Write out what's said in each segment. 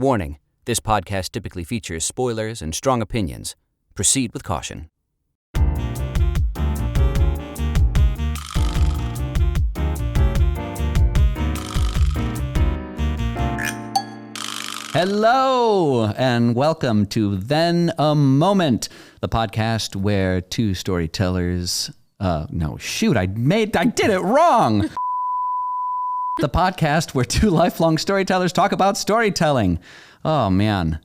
Warning, this podcast typically features spoilers and strong opinions. Proceed with caution. Hello, and welcome to Then a Moment, the podcast where two storytellers... I did it wrong! The podcast where two lifelong storytellers talk about storytelling. Oh, man.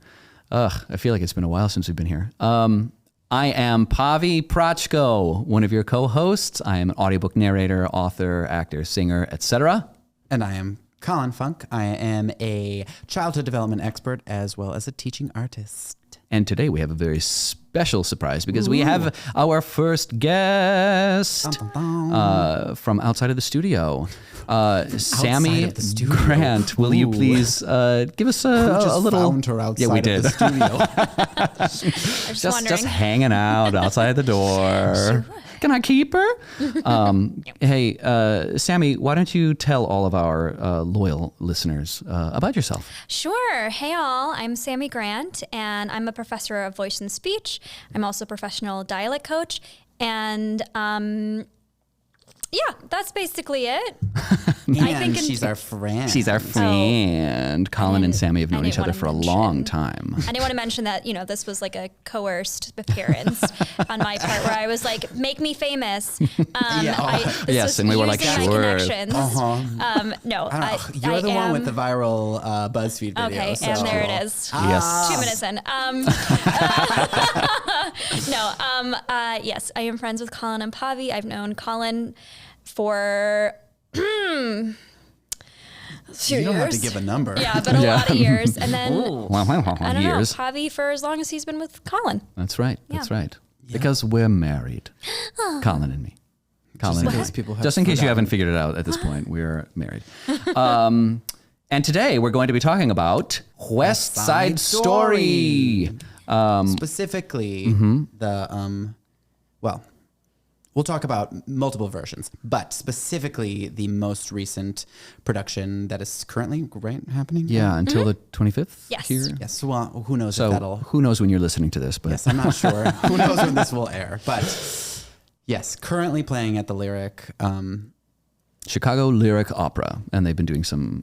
I feel like it's been a while since we've been here. I am Pavi Proczko, one of your co-hosts. I am an audiobook narrator, author, actor, singer, etc. And I am Colin Funk. I am a childhood development expert as well as a teaching artist. And today we have a very special surprise because we have our first guest from outside of the studio. Sammi Grant, will you please give us a little... Found her outside of the studio. just hanging out outside the door. Sure. Can I keep her? Hey, Sammi, why don't you tell all of our loyal listeners about yourself? Sure. Hey, all. I'm Sammi Grant, and I'm a professor of voice and speech. I'm also a professional dialect coach, and yeah, that's basically it. And she's our friend. She's our friend. Colin and Sammi have known each other for a long time. I didn't want to mention that, this was like a coerced appearance on my part where I was like, make me famous. Yes, and we were like, sure. No, You're the one with the viral BuzzFeed video. Okay, so. and there it is. Yes. 2 minutes in. Yes, I am friends with Colin and Pavi. I've known Colin for... You don't have to give a number. Yeah, but a lot of years. And then, I don't know, years. Pavi for as long as he's been with Colin. That's right. Yeah. That's right. Yeah. Because we're married. Colin and me. Just in case you haven't figured it out at this point, we're married. And today we're going to be talking about West Side Story. Specifically, we'll talk about multiple versions, but specifically the most recent production that is currently happening. Yeah, until the 25th. Yes. Here. Yes. Well, who knows if that'll... Who knows when you're listening to this? But yes, I'm not sure. Who knows when this will air? But yes, currently playing at the Lyric. Chicago Lyric Opera, and they've been doing some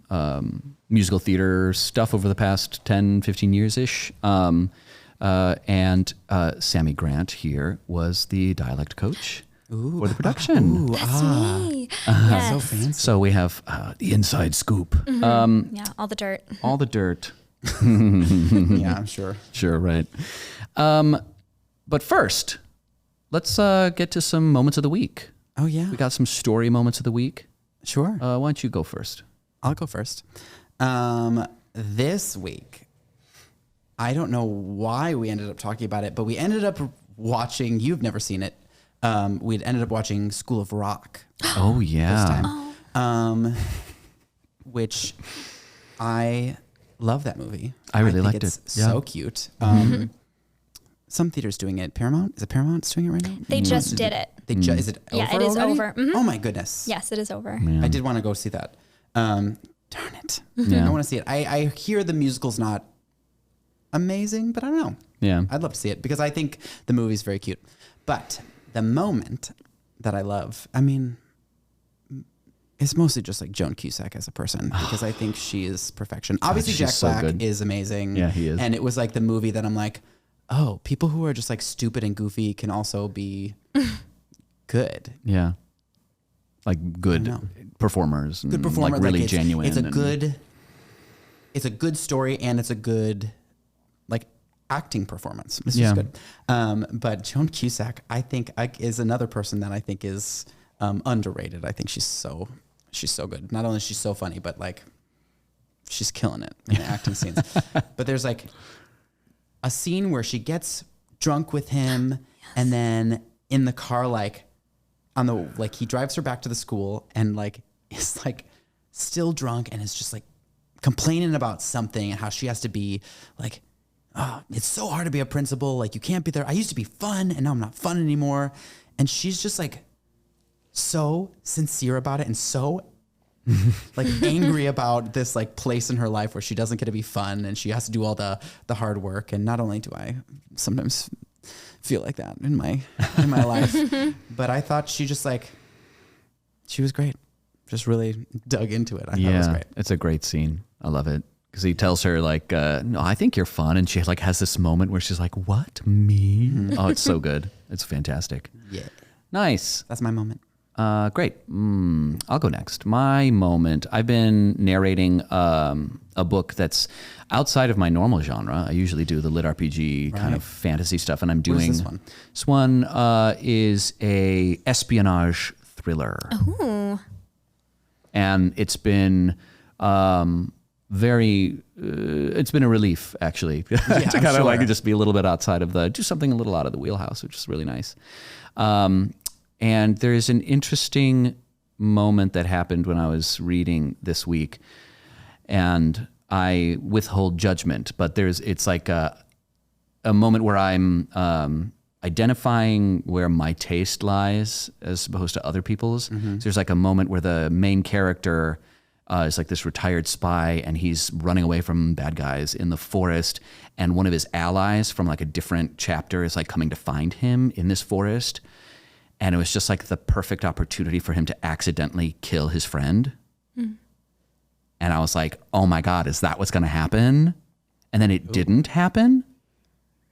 musical theater stuff over the past 10, 15 years-ish. And Sammi Grant here was the dialect coach for the production. That's me. Yes. So fancy. So we have the inside scoop. Mm-hmm. All the dirt. All the dirt. Yeah, I'm sure. Sure, right. But first, let's get to some moments of the week. Oh, yeah. We got some story moments of the week. Sure. Why don't you go first? I'll go first. This week, I don't know why we ended up talking about it, but we ended up watching, you've never seen it, we'd ended up watching School of Rock. Oh, yeah. This time. Which I love that movie. I really liked it's it. Yeah. So cute. Some theaters doing it. Paramount? Is it Paramount doing it right now? They just did it. Is it over? Yeah, it is already? over. Mm-hmm. Oh my goodness. Yes, it is over. Man. I did want to go see that. Darn it. Yeah. I want to see it. I hear the musical's not amazing, but I don't know. Yeah. I'd love to see it because I think the movie's very cute. But the moment that I love, it's mostly just like Joan Cusack as a person because I think she is perfection. Obviously, Jack Black is amazing. Yeah, he is. And it was like the movie that I'm like, oh, people who are just like stupid and goofy can also be good. Yeah. Like good performers. Good performers. Like really like genuine. It's a good story and it's a good like acting performance. This is good. But Joan Cusack, I think is another person that I think is underrated. I think she's so good. Not only is she so funny, but like she's killing it in the acting scenes. But there's like a scene where she gets drunk with him and then in the car, he drives her back to the school and like is like still drunk and is just like complaining about something and how she has to be like, oh, it's so hard to be a principal. Like you can't be there. I used to be fun and now I'm not fun anymore. And she's just like so sincere about it and so like angry about this like place in her life where she doesn't get to be fun and she has to do all the hard work. And not only do I sometimes feel like that in my life, but I thought she was great. Just really dug into it. I thought it was great. It's a great scene. I love it. Because he tells her like, no, I think you're fun. And she like has this moment where she's like, what, me? Oh, it's so good. It's fantastic. Yeah. Nice. That's my moment. Great. I'll go next. My moment. I've been narrating a book that's outside of my normal genre. I usually do the lit RPG kind of fantasy stuff, and I'm doing. What is this one? This one is a espionage thriller. Ooh. And it's been it's been a relief actually to kind of like just be a little bit outside of do something a little out of the wheelhouse, which is really nice. And there's an interesting moment that happened when I was reading this week, and I withhold judgment, but it's like a moment where I'm identifying where my taste lies as opposed to other people's. So there's like a moment where the main character is like this retired spy, and he's running away from bad guys in the forest, and one of his allies from like a different chapter is like coming to find him in this forest. And it was just like the perfect opportunity for him to accidentally kill his friend. And I was like, oh my God, is that what's going to happen? And then it didn't happen.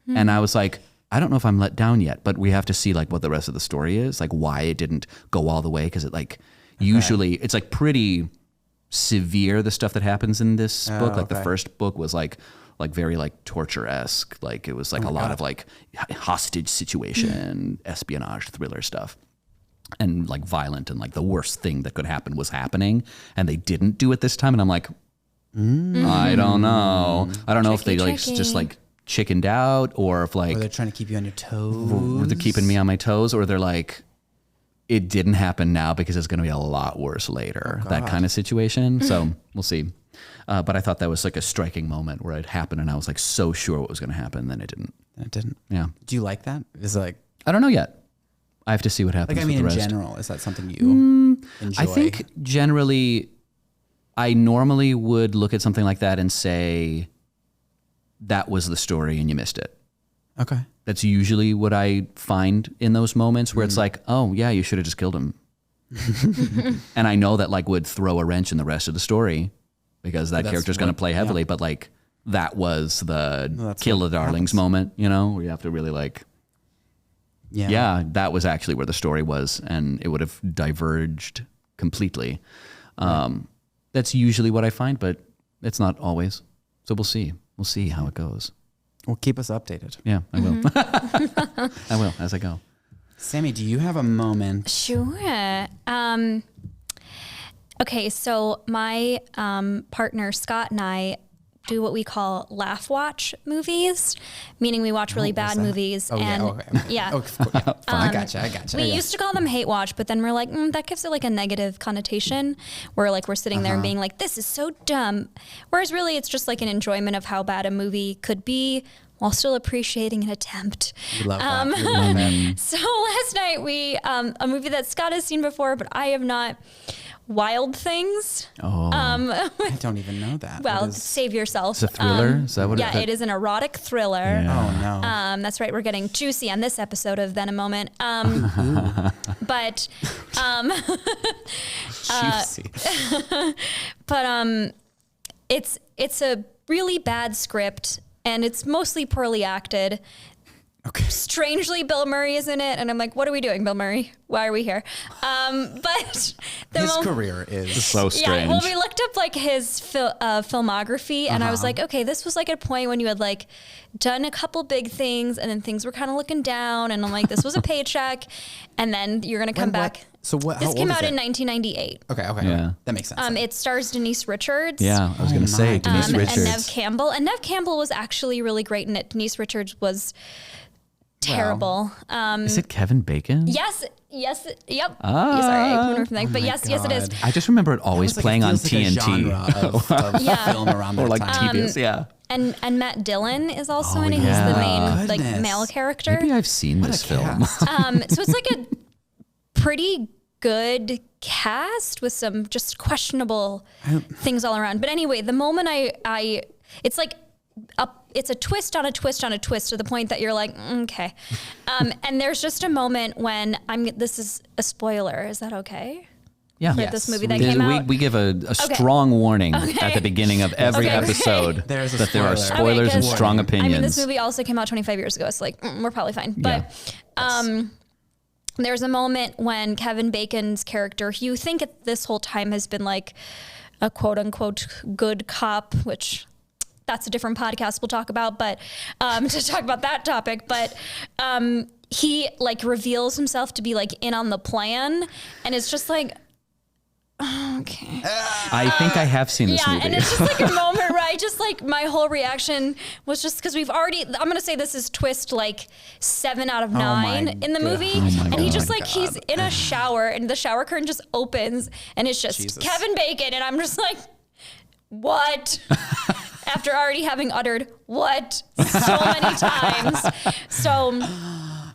And I was like, I don't know if I'm let down yet, but we have to see like what the rest of the story is, like why it didn't go all the way. Cause it like, usually it's like pretty severe, the stuff that happens in this book. Like the first book was like very like torture-esque. Like it was like a lot of like hostage situation, espionage thriller stuff, and like violent, and like the worst thing that could happen was happening, and they didn't do it this time. And I'm like, I don't know. I don't know if they like just like chickened out, or if like Or they're trying to keep you on your toes. or they're keeping me on my toes, or they're like, it didn't happen now because it's going to be a lot worse later. That kind of situation. So we'll see. But I thought that was like a striking moment where it happened, and I was like so sure what was going to happen, then it didn't. It didn't. Yeah. Do you like that? Is it like, I don't know yet. I have to see what happens. like I mean, with in the rest. general, is that something you enjoy? I think generally, I normally would look at something like that and say, that was the story and you missed it. Okay. That's usually what I find in those moments where it's like, oh yeah, you should have just killed him. And I know that like would throw a wrench in the rest of the story, because that character's going to play heavily, but like that was the kill the darlings moment, you know, where you have to really like, that was actually where the story was, and it would have diverged completely. That's usually what I find, but it's not always. So we'll see. We'll see how it goes. Well, keep us updated. Yeah, I will. I will as I go. Sammy, do you have a moment? Sure. Okay, so my partner Scott and I do what we call laugh watch movies, meaning we watch really bad movies. Oh, and yeah. Fine, I gotcha. We used to call them hate watch, but then we're like, that gives it like a negative connotation, where like we're sitting there and being like, this is so dumb. Whereas really it's just like an enjoyment of how bad a movie could be while still appreciating an attempt. We love that. We love that. So last night we, a movie that Scott has seen before, but I have not, Wild Things. Oh. I don't even know that. Well, save yourself. It's a thriller? Is that what yeah, it is an erotic thriller. Yeah. Oh, no. That's right. We're getting juicy on this episode of Then a Moment. But Juicy. but it's a really bad script, and it's mostly poorly acted. Okay. Strangely, Bill Murray is in it, and I'm like, what are we doing, Bill Murray? Why are we here? But his career is so strange. Yeah, well, we looked up like his filmography, and I was like, okay, this was like a point when you had like done a couple big things, and then things were kind of looking down, and I'm like, this was a paycheck, and then you're gonna come back. So what? This came out in 1998. Okay. Yeah. That makes sense. It stars Denise Richards. Yeah, I was going to say Denise Richards. And Nev Campbell. And Nev Campbell was actually really great in it. Denise Richards was terrible. Is it Kevin Bacon? Yes. Yep. Ah. Sorry, I couldn't remember from that. But yes, it is. I just remember it always playing on TNT. Of film around that or like time. TBS, yeah. And Matt Dillon is also in it. yeah. He's the main Goodness. like male character. Maybe I've seen this film. So it's like a pretty good cast with some just questionable things all around. But anyway, the moment it's like it's a twist on a twist on a twist to the point that you're like, okay. And there's just a moment when this is a spoiler. Is that okay? Yeah. For this movie that came out? We give a strong warning at the beginning of every episode There are spoilers and strong opinions. I mean, this movie also came out 25 years ago. It's like, we're probably fine. But there's a moment when Kevin Bacon's character, who you think this whole time has been like a quote unquote good cop, which that's a different podcast we'll talk about, but to talk about that topic. But he like reveals himself to be like in on the plan, and it's just like, okay. I think I have seen this movie. Yeah, and it's just like a moment where I just like, my whole reaction was just because I'm going to say this is twist like 7 out of 9 in the movie. And he just like, he's in a shower and the shower curtain just opens and it's just Kevin Bacon. And I'm just like, what? After already having uttered what so many times. So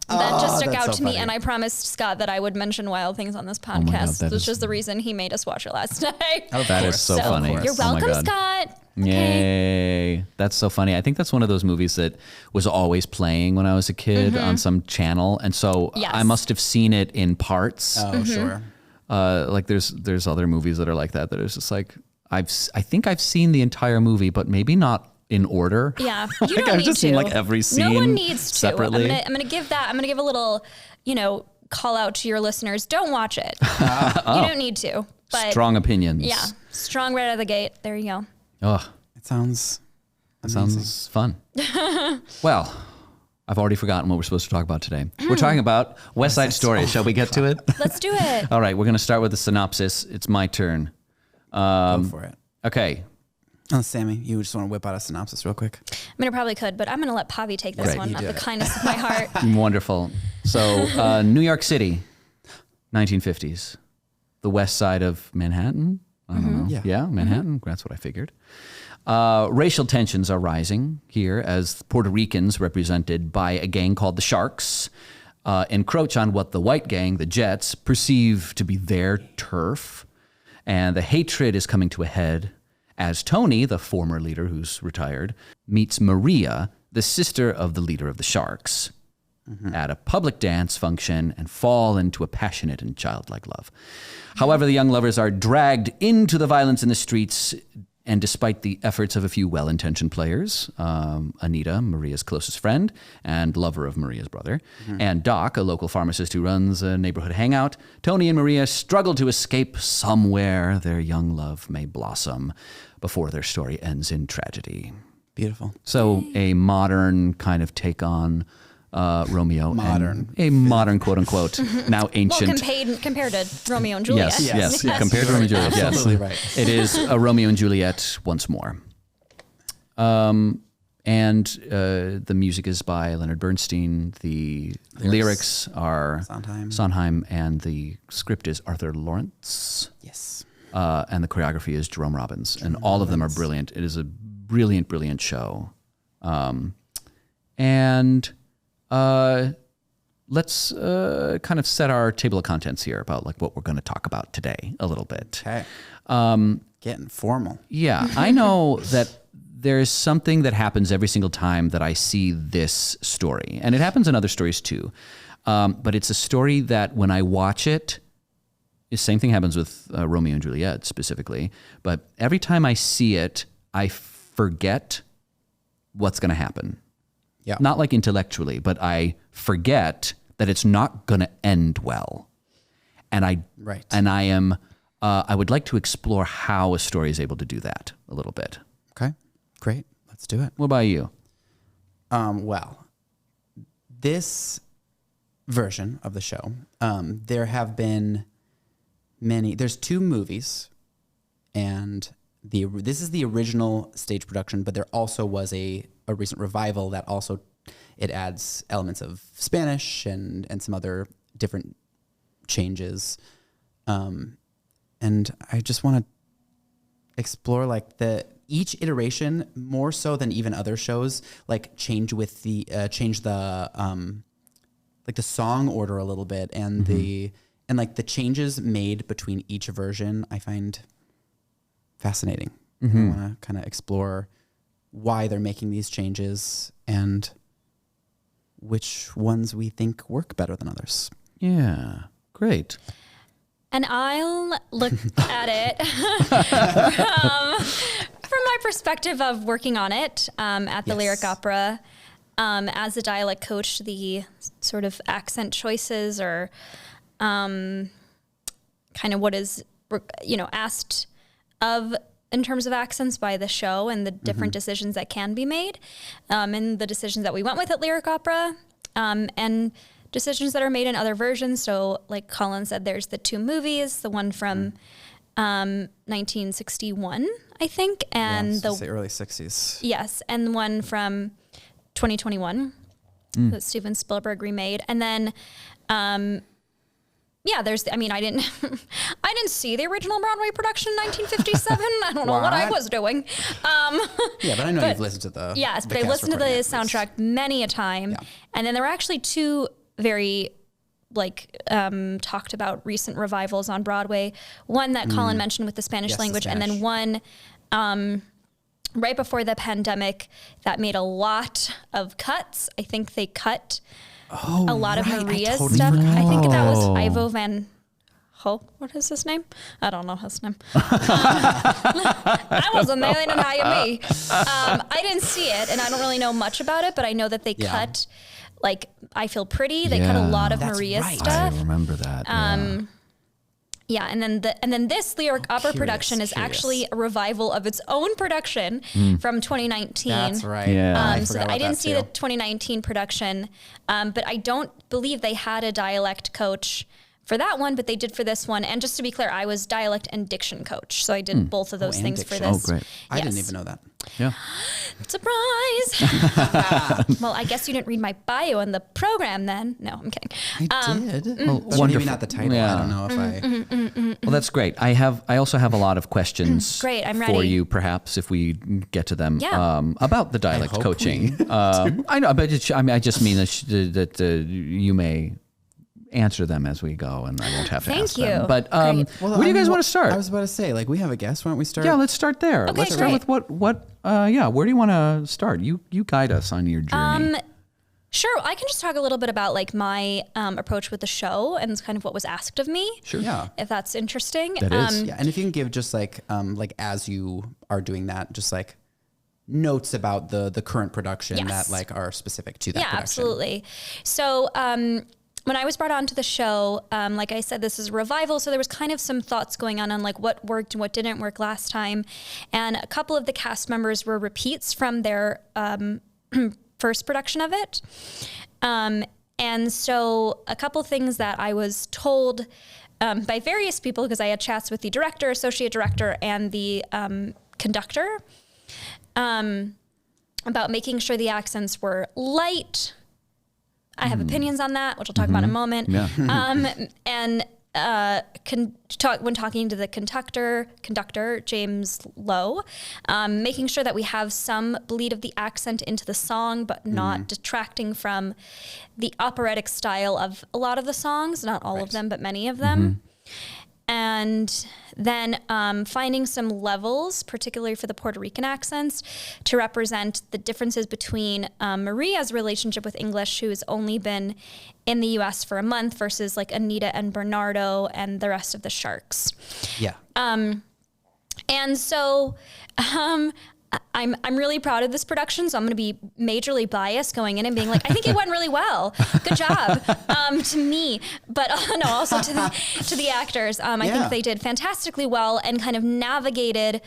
that just stuck out to me, and I promised Scott that I would mention Wild Things on this podcast, which is the reason he made us watch it last night. That is so funny. You're welcome, Scott. Okay. Yay. That's so funny. I think that's one of those movies that was always playing when I was a kid on some channel, and so I must have seen it in parts. Oh, sure. Like there's other movies that are like that is just like, I think I've seen the entire movie, but maybe not in order. Yeah, you like don't I've need just to. seen like every scene. No one needs to. Separately. I'm gonna give a little, call out to your listeners. Don't watch it. You don't need to. But strong opinions. Yeah, strong right out of the gate. There you go. Oh, it sounds fun. Well, I've already forgotten what we're supposed to talk about today. We're talking about West Side Story. Shall we get to it? Let's do it. All right, we're going to start with the synopsis. It's my turn. Go for it. Okay. Oh, Sammy, you just want to whip out a synopsis real quick? I mean, I probably could, but I'm going to let Pavi take this one out of the kindness of my heart. Wonderful. So, New York City, 1950s. The west side of Manhattan? I don't know. Yeah, Manhattan. That's what I figured. Racial tensions are rising here as Puerto Ricans, represented by a gang called the Sharks, encroach on what the white gang, the Jets, perceive to be their turf. And the hatred is coming to a head as Tony, the former leader who's retired, meets Maria, the sister of the leader of the Sharks, at a public dance function and fall into a passionate and childlike love. However, the young lovers are dragged into the violence in the streets, and despite the efforts of a few well-intentioned players, Anita, Maria's closest friend and lover of Maria's brother, and Doc, a local pharmacist who runs a neighborhood hangout, Tony and Maria struggle to escape somewhere their young love may blossom before their story ends in tragedy. Beautiful. So a modern kind of take on Romeo. A modern, quote unquote, now ancient. Well, compared to Romeo and Juliet. Yes. Compared to Romeo and Juliet, yes. Absolutely right. It is a Romeo and Juliet once more. And the music is by Leonard Bernstein. The lyrics are Sondheim, and the script is Arthur Lawrence. Yes. And the choreography is Jerome Robbins. And all of them are brilliant. It is a brilliant, brilliant show. Let's kind of set our table of contents here about like what we're going to talk about today a little bit. Okay. Getting formal. Yeah, I know that there's something that happens every single time that I see this story, and it happens in other stories too. But it's a story that when I watch it, the same thing happens with Romeo and Juliet specifically. But every time I see it, I forget what's going to happen. Yeah. Not like intellectually, but I forget that it's not going to end well. And I would like to explore how a story is able to do that a little bit. Okay, great. Let's do it. What about you? Well, this version of the show, there have been there's 2 movies, and this is the original stage production, but there also was a recent revival that also, it adds elements of Spanish and some other different changes. And I just want to explore like each iteration more so than even other shows, like change the like the song order a little bit and like the changes made between each version, I find fascinating. I want to kind of explore why they're making these changes and which ones we think work better than others. Yeah, great. And I'll look at it from my perspective of working on it at the Lyric Opera. As a dialect coach, the sort of accent choices or kind of what is, asked of in terms of accents by the show and the different decisions that can be made, and the decisions that we went with at Lyric Opera, and decisions that are made in other versions. So like Colin said, there's the 2 movies, the one from 1961, I think, and the early 60s. Yes, and one from 2021 that Steven Spielberg remade. And then I didn't see the original Broadway production in 1957. I don't know what I was doing. But I know you've listened to the Yes, the but I cast listened to the recording at least. soundtrack many a time. Yeah. And then there were actually 2 very talked about recent revivals on Broadway. One that Colin mentioned with the Spanish language, and then one right before the pandemic that made a lot of cuts. I think they cut a lot of Maria's stuff. I think that was Ivo Van Ho. What is his name? I don't know his name. I wasn't there, they didn't hire me. I didn't see it, and I don't really know much about it, but I know that they cut, like, I Feel Pretty. They cut a lot of Maria's stuff. I remember that. And then this Lyric Opera production is actually a revival of its own production from 2019. That's right. Yeah. So I didn't see the 2019 production, but I don't believe they had a dialect coach for that one, but they did for this one. And just to be clear, I was dialect and diction coach. So I did both of those things for this. Oh, great. I didn't even know that. Yeah. Surprise. Well, I guess you didn't read my bio in the program then. No, I'm kidding. I did. Well, But maybe wonderful. not the title. Yeah. I don't know if I... Well, that's great. I also have a lot of questions Great, I'm for ready. you, perhaps, if we get to them, Yeah. about the dialect hope coaching. I know, but I just mean that you may answer them as we go, and I won't have to Thank ask you. them. But Great. where do you guys want to start? I was about to say, like, we have a guest. Why don't we start? Yeah, let's start there. Okay, Let's start great. with where do you want to start? You guide us on your journey. Sure. I can just talk a little bit about like my approach with the show and kind of what was asked of me. Sure. Yeah. If that's interesting. That is. Yeah, and if you can give just like as you are doing that, just like notes about the current production Yes. that like are specific to that Yeah, production. absolutely. So when I was brought onto the show, like I said, this is a revival. So there was kind of some thoughts going on like what worked and what didn't work last time. And a couple of the cast members were repeats from their first production of it. And so a couple things that I was told by various people, because I had chats with the director, associate director, and the conductor about making sure the accents were light. I have opinions on that, which I'll talk about in a moment. Yeah. And when talking to the conductor James Lowe, making sure that we have some bleed of the accent into the song, but not detracting from the operatic style of a lot of the songs, not all of them, but many of them. And then finding some levels, particularly for the Puerto Rican accents, to represent the differences between Maria's relationship with English, who has only been in the U.S. for a month, versus like Anita and Bernardo and the rest of the Sharks. Yeah. And so I'm really proud of this production, so I'm going to be majorly biased going in and being like, I think it went really well. Good job to me, but no, also to the actors. I think they did fantastically well and kind of navigated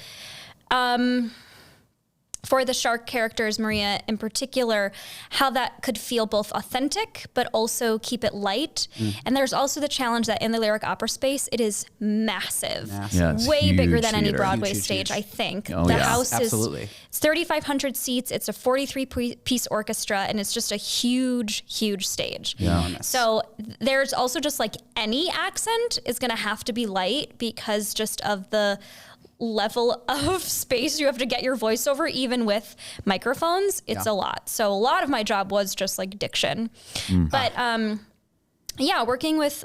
for the shark characters, Maria in particular, how that could feel both authentic, but also keep it light. And there's also the challenge that in the lyric opera space, it is massive. Yeah, it's way bigger huge than any theater. Broadway Huge, stage, huge. I think. Oh, the yeah. house Absolutely. it's 3,500 seats. It's a 43-piece orchestra, and it's just a huge, huge stage. Enormous. So there's also just like any accent is going to have to be light because just of the level of space you have to get your voice over, even with microphones, it's a lot. So a lot of my job was just like diction. But yeah, working with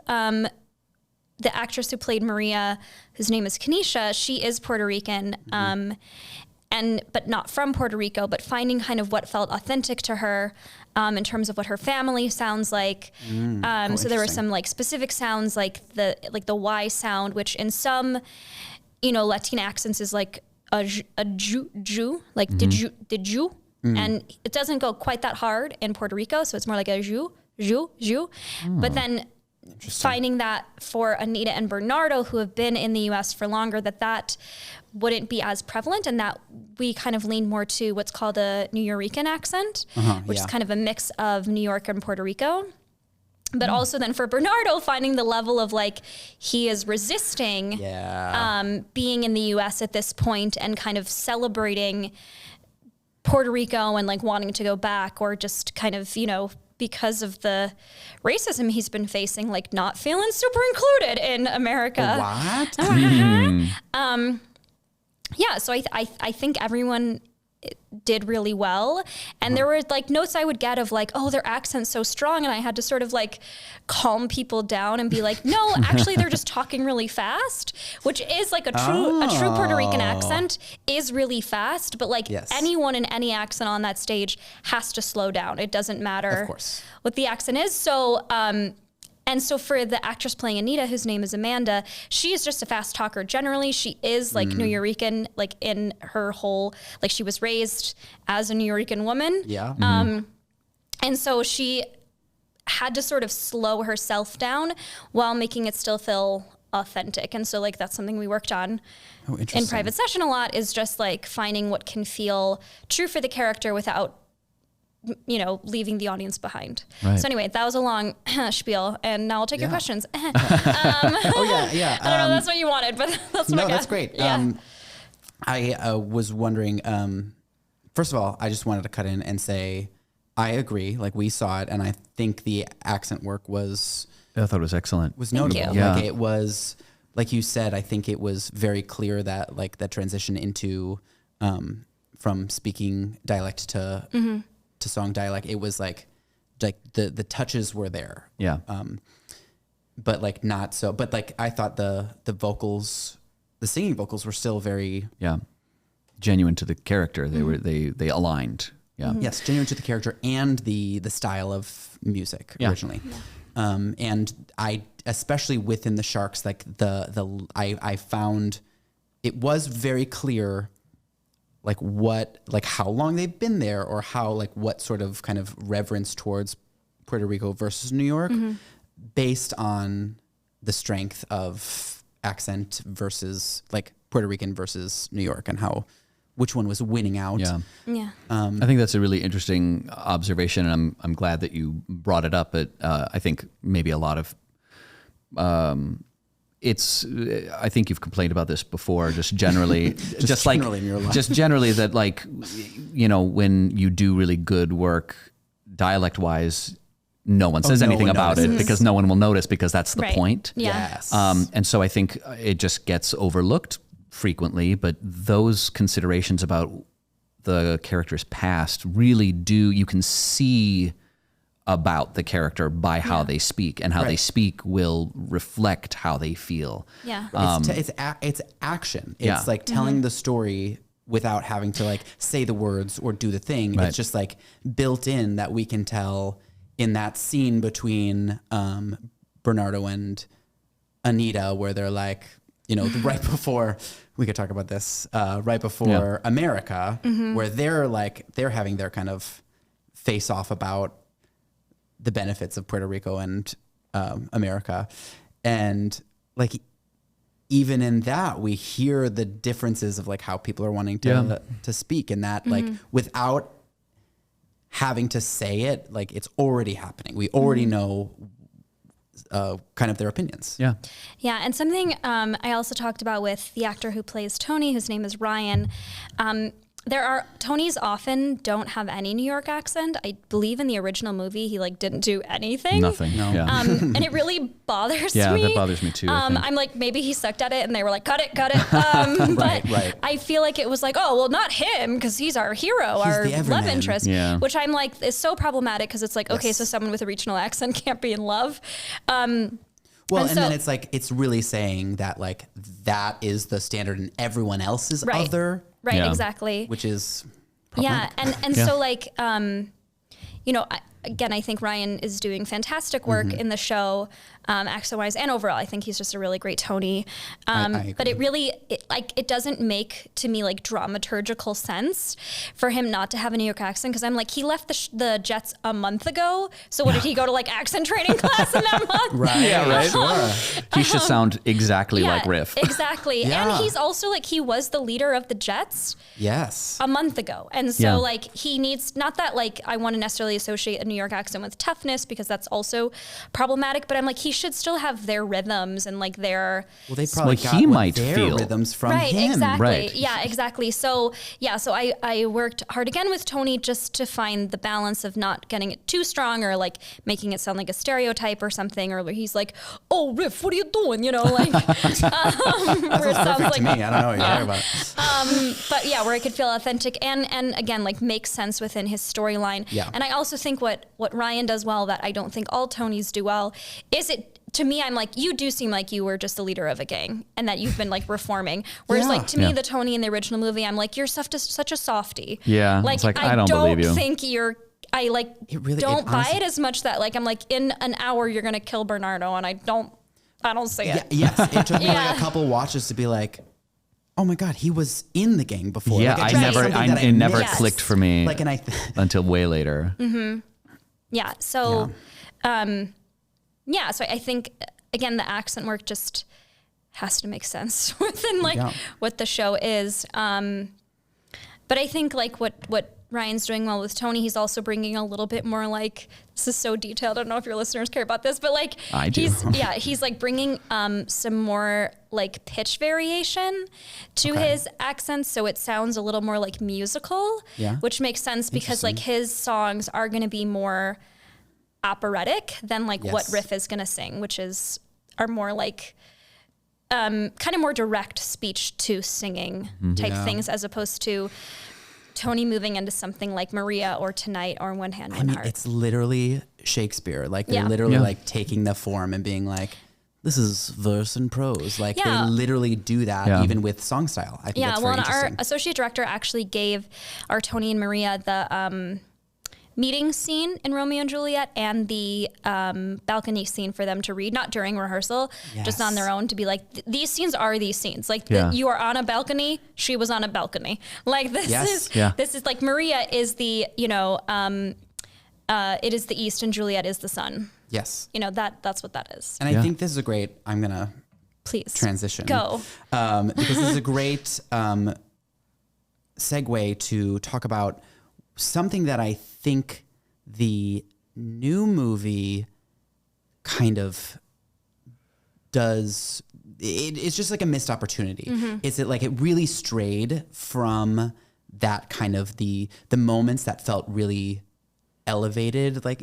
the actress who played Maria, whose name is Kanisha, she is Puerto Rican, but not from Puerto Rico, but finding kind of what felt authentic to her in terms of what her family sounds like. So there were some like specific sounds, like the Y sound, which in some, Latina accents is like a ju, like did you, and it doesn't go quite that hard in Puerto Rico, so it's more like a ju. But then finding that for Anita and Bernardo, who have been in the U.S. for longer, that wouldn't be as prevalent, and that we kind of lean more to what's called a New Yorican accent, which is kind of a mix of New York and Puerto Rico. But also then for Bernardo, finding the level of like he is resisting being in the U.S. at this point and kind of celebrating Puerto Rico and like wanting to go back, or just kind of, because of the racism he's been facing, like not feeling super included in America. What? So I think everyone did really well. And there were like notes I would get of like, oh, their accent's so strong. And I had to sort of like calm people down and be like, no, actually they're just talking really fast, which is like a true Puerto Rican accent is really fast. But like anyone in any accent on that stage has to slow down. It doesn't matter what the accent is. So, and so for the actress playing Anita, whose name is Amanda, she is just a fast talker. Generally, she is like New Yorican, like in her whole, like she was raised as a New Yorican woman. Yeah. And so she had to sort of slow herself down while making it still feel authentic. And so like that's something we worked on in private session a lot, is just like finding what can feel true for the character without leaving the audience behind. Right. So anyway, that was a long spiel, and now I'll take your questions. Yeah. I don't know, that's what you wanted, but that's what I got. That's great. Yeah. I was wondering, first of all, I just wanted to cut in and say, I agree. Like we saw it, and I think the accent work was... I thought it was excellent. Was notable. Thank you. Like it was, like you said, I think it was very clear that like that transition into, from speaking dialect to song dialect, it was like the touches were there. Yeah. But like not so, but like I thought the vocals, the singing vocals were still very genuine to the character. They were they aligned. Yeah. Yes, genuine to the character and the style of music originally. Yeah. And I, especially within the Sharks, like I found it was very clear like how long they've been there, or how like what sort of kind of reverence towards Puerto Rico versus New York based on the strength of accent versus like Puerto Rican versus New York, and which one was winning out. Yeah. I think that's a really interesting observation, and I'm glad that you brought it up. But I think maybe a lot of I think you've complained about this before, just generally, just generally that like, when you do really good work dialect wise, no one says anything about it because no one will notice, because that's the point. Yeah. Yes. And so I think it just gets overlooked frequently, but those considerations about the character's past really you can see about the character by how they speak, and how they speak will reflect how they feel. Yeah. It's action. It's like telling the story without having to like say the words or do the thing. Right. It's just like built in that we can tell in that scene between Bernardo and Anita, where they're like, right before, we could talk about this, right before America, where they're having their kind of face off about the benefits of Puerto Rico and America. And like, even in that, we hear the differences of like how people are wanting to speak, and that like without having to say it, like it's already happening. We already know kind of their opinions. Yeah. And something I also talked about with the actor who plays Tony, whose name is Ryan. Tonys often don't have any New York accent. I believe in the original movie, he like didn't do anything. Nothing. No. Yeah. And it really bothers me. Yeah, that bothers me too. I'm like, maybe he sucked at it and they were like, cut it. But I feel like it was like, oh, well, not him, because he's our hero, our love interest, which I'm like, is so problematic, because it's like, okay, so someone with a regional accent can't be in love. Well, and then it's like, it's really saying that like that is the standard and everyone else is other. Right, exactly. Which is problematic. And so like, you know, again, I think Ryan is doing fantastic work in the show, accent-wise and overall. I think he's just a really great Tony. I but it really, it doesn't make, to me, like dramaturgical sense for him not to have a New York accent. Because I'm like, he left the Jets a month ago. So what, did he go to like accent training class in that month? Right. Yeah, right. Sure. He should sound exactly like Riff. Exactly. Yeah. And he's also like, he was the leader of the Jets Yes. a month ago. And so like he needs, not that like I want to necessarily associate a New York accent with toughness, because that's also problematic, but I'm like, he should still have their rhythms and like their, Well, they probably got he what might their feel. rhythms from right, him. exactly. Right. Yeah, exactly. So yeah, so I worked hard again with Tony just to find the balance of not getting it too strong or like making it sound like a stereotype or something, or where he's like, oh, Riff, what are you doing? You know, like, where it sounds Perfect like, to me. I don't know what you're talking about. but yeah, where it could feel authentic and again, like make sense within his storyline. Yeah. And I also think what Ryan does well that I don't think all Tonys do well is to me, I'm like, you do seem like you were just the leader of a gang and that you've been like reforming. Whereas like to me, the Tony in the original movie, I'm like, you're such a softie. Yeah. Like, It's like, I don't believe you. think I like really- don't it buy honestly- it as much that like, I'm like, in an hour, you're going to kill Bernardo. And I don't see it. Yes. It took me like a couple watches to be like, oh my God, he was in the gang before. Yeah, like, it never missed. clicked for me Like, and until way later. Yeah. So, so I think again, the accent work just has to make sense within like what the show is. But I think like what Ryan's doing well with Tony, he's also bringing a little bit more like, this is so detailed. I don't know if your listeners care about this, but like I do. he's like bringing some more like pitch variation to his accents. So it sounds a little more like musical, which makes sense because like his songs are going to be more operatic than like what Riff is going to sing, which are more like kind of more direct speech to singing type things, as opposed to Tony moving into something like Maria or Tonight or One Hand, One Heart. It's literally Shakespeare. Like they're literally like taking the form and being like, this is verse and prose. Like they literally do that even with song style. I think that's very interesting. Our associate director actually gave our Tony and Maria the meeting scene in Romeo and Juliet and the balcony scene for them to read, not during rehearsal, just on their own, to be like, these scenes are these scenes. Like you are on a balcony, she was on a balcony. Like this is like Maria is the, you know, it is the East and Juliet is the sun. Yes. You know, that's what that is. And I think this is a great, I'm going to please transition. Go. Because this is a great segue to talk about something that I think the new movie kind of does. It's just like a missed opportunity. Is it like it really strayed from that kind of the moments that felt really elevated? Like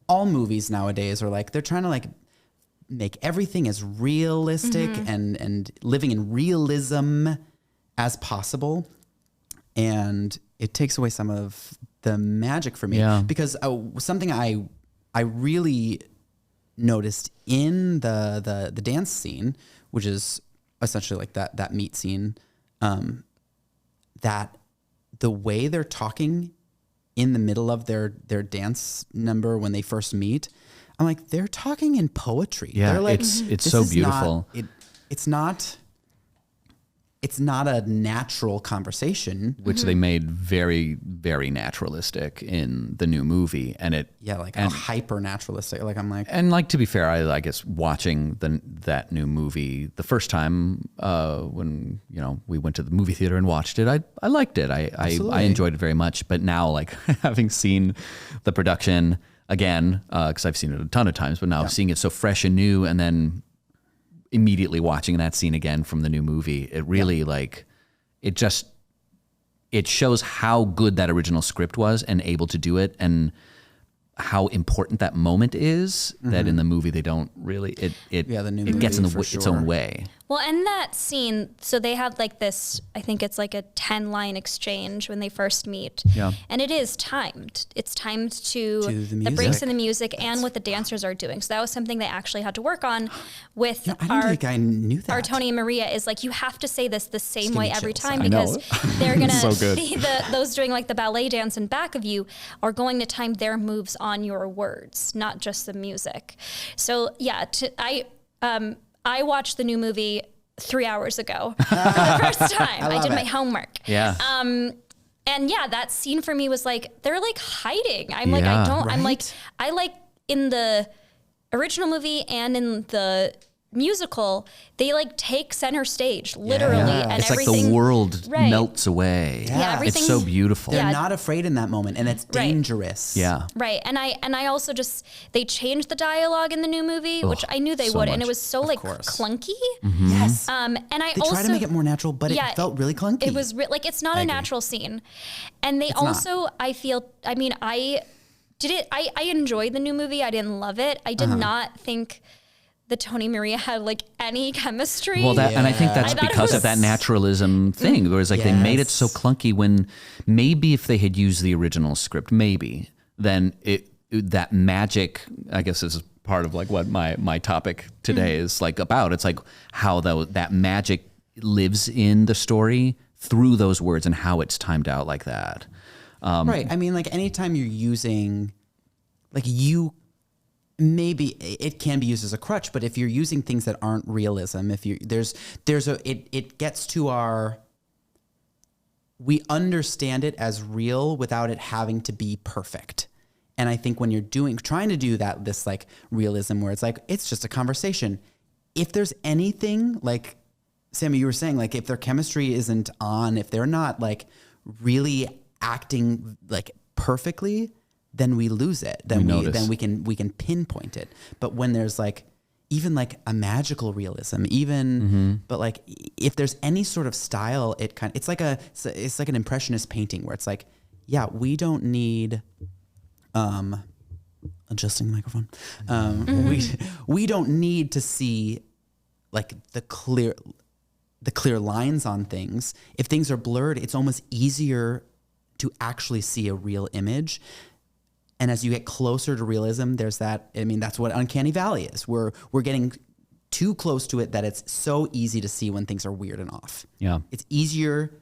all movies nowadays are like, they're trying to like make everything as realistic and living in realism as possible. And it takes away some of the magic for me because something I really noticed in the dance scene, which is essentially like that meet scene, that the way they're talking in the middle of their dance number when they first meet, I'm like, they're talking in poetry. Yeah, they're like, it's so beautiful. It's not a natural conversation. Which they made very, very naturalistic in the new movie. And a hyper naturalistic. Like I'm like, and like, to be fair, I guess watching that new movie the first time when, you know, we went to the movie theater and watched it, I liked it. I enjoyed it very much. But now, like having seen the production again, because I've seen it a ton of times, but now seeing it so fresh and new, and then immediately watching that scene again from the new movie, it really like, it shows how good that original script was and able to do it, and how important that moment is that in the movie they don't really, it the new it gets in movie its own way. Well, and that scene, so they have like this, I think it's like a 10-line exchange when they first meet. Yeah. And it is timed. It's timed to the breaks in the music and what the dancers are doing. So that was something they actually had to work on with I don't think I knew that. our Tony and Maria is like, you have to say this the same Give me way every chills. time I know. because they're going So good. to be those doing like the ballet dance in back of you are going to time their moves on your words, not just the music. So yeah, I watched the new movie 3 hours ago for the first time. I did my homework. Yeah. And yeah, that scene for me was like, they're like hiding. I'm like, Yeah. I'm like, Right? I like in the original movie and in the musical, they like take center stage literally. Yeah. And It's like everything, the world Right. melts away. Yeah, everything- It's so beautiful. They're Yeah. not afraid in that moment, and it's Right. dangerous. Yeah. Right. And I also just, they changed the dialogue in the new movie, which I knew they so would. And much. it was so like course. clunky. Yes. And I They also try to make it more natural, but Yeah, it felt really clunky. It was like it's not a agree. natural scene, and they not. also I feel. I mean, I did it. I enjoyed the new movie. I didn't love it. I did not think the Tony Maria had like any chemistry. Well, that, and I think Yeah. that's I thought it because of was- that naturalism thing, where it's like they made it so Yes. clunky when maybe if they had used the original script, maybe then that magic, I guess, is part of like what my topic today is like about. It's like how that magic lives in the story through those words and how it's timed out like that. Right. I mean, like anytime you're using, like maybe it can be used as a crutch, but if you're using things that aren't realism, if you it gets to we understand it as real without it having to be perfect. And I think when you're trying to do this like realism where it's like, it's just a conversation. If there's anything like, Sammy, you were saying, like if their chemistry isn't on, if they're not like really acting like perfectly, then we lose it. Then we can pinpoint it. But when there's like even like a magical realism, but like if there's any sort of style, it's like an impressionist painting where it's like, yeah, we don't need adjusting the microphone. We don't need to see like the clear lines on things. If things are blurred, it's almost easier to actually see a real image. And as you get closer to realism, there's that. I mean, that's what Uncanny Valley is. We're getting too close to it that it's so easy to see when things are weird and off. Yeah. It's easier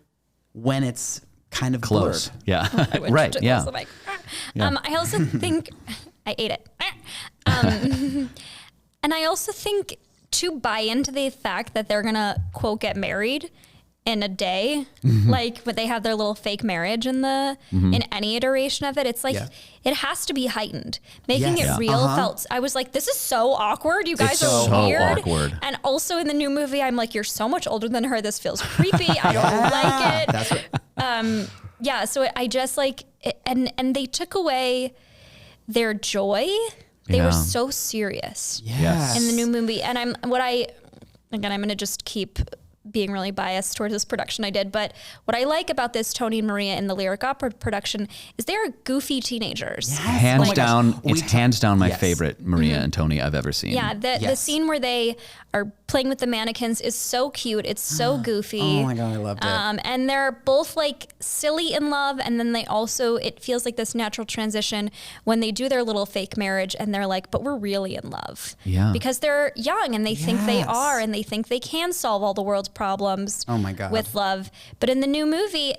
when it's kind of Close. blurred. Yeah. I went Right. to Yeah. close the mic. I also think I ate it. And I also think to buy into the fact that they're gonna quote get married in a day, like when they have their little fake marriage in in any iteration of it, it's like it has to be heightened. Making Yes. it real felt. I was like, this is so awkward. You guys so are weird. awkward. And also in the new movie, I'm like, you're so much older than her. This feels creepy. I don't like it. That's right. Yeah, so I just like, and they took away their joy. They Yeah. were so serious Yes. in the new movie. And I'm going to just keep being really biased towards this production I did. But what I like about this Tony and Maria in the lyric opera production is they are goofy teenagers. Hands gosh. down, We it's hands down my yes. favorite Maria and Tony I've ever seen. Yeah, the Yes. scene where they are playing with the mannequins is so cute. It's so goofy. Oh my God, I loved it. And they're both like silly in love. And then it feels like this natural transition when they do their little fake marriage and they're like, but we're really in love. Yeah. Because they're young and they think they Yes. are and they think they can solve all the world's problems Oh my God. with love. But in the new movie,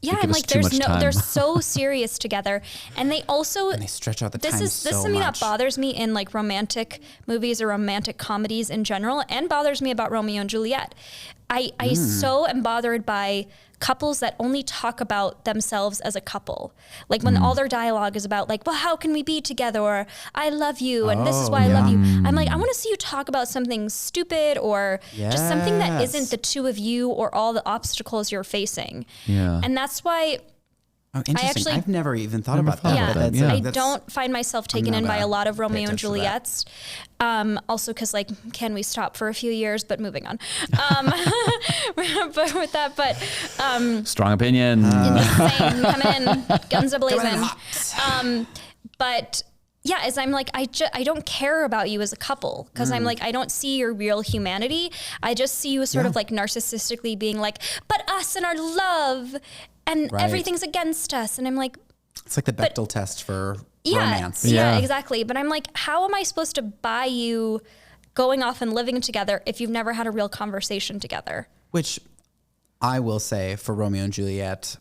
yeah, give I'm us like, too much time. they're so serious together. And they also, They stretch out the this time is so something much. that bothers me in like romantic movies or romantic comedies in general, and bothers me about Romeo and Juliet. I so am bothered by couples that only talk about themselves as a couple. Like when all their dialogue is about like, well, how can we be together? Or I love you. And this is why I love you. I'm like, I want to see you talk about something stupid or just something that Yes. isn't the two of you or all the obstacles you're facing. Yeah. And that's why Oh, interesting. actually- I've never even thought about thought that. about yeah, that, yeah. I That's- don't find myself taken in by a lot of Romeo and attention to that. Juliets. Also, because like, can we stop for a few years? But moving on. But with that, Strong opinion. in the same coming in, guns a blazing. But is I'm like, I don't care about you as a couple because I'm like, I don't see your real humanity. I just see you sort of like narcissistically being like, but us and our love and everything's against us. And I'm like, it's like the Bechdel test for romance. Yeah, exactly. But I'm like, how am I supposed to buy you going off and living together if you've never had a real conversation together? Which I will say for Romeo and Juliet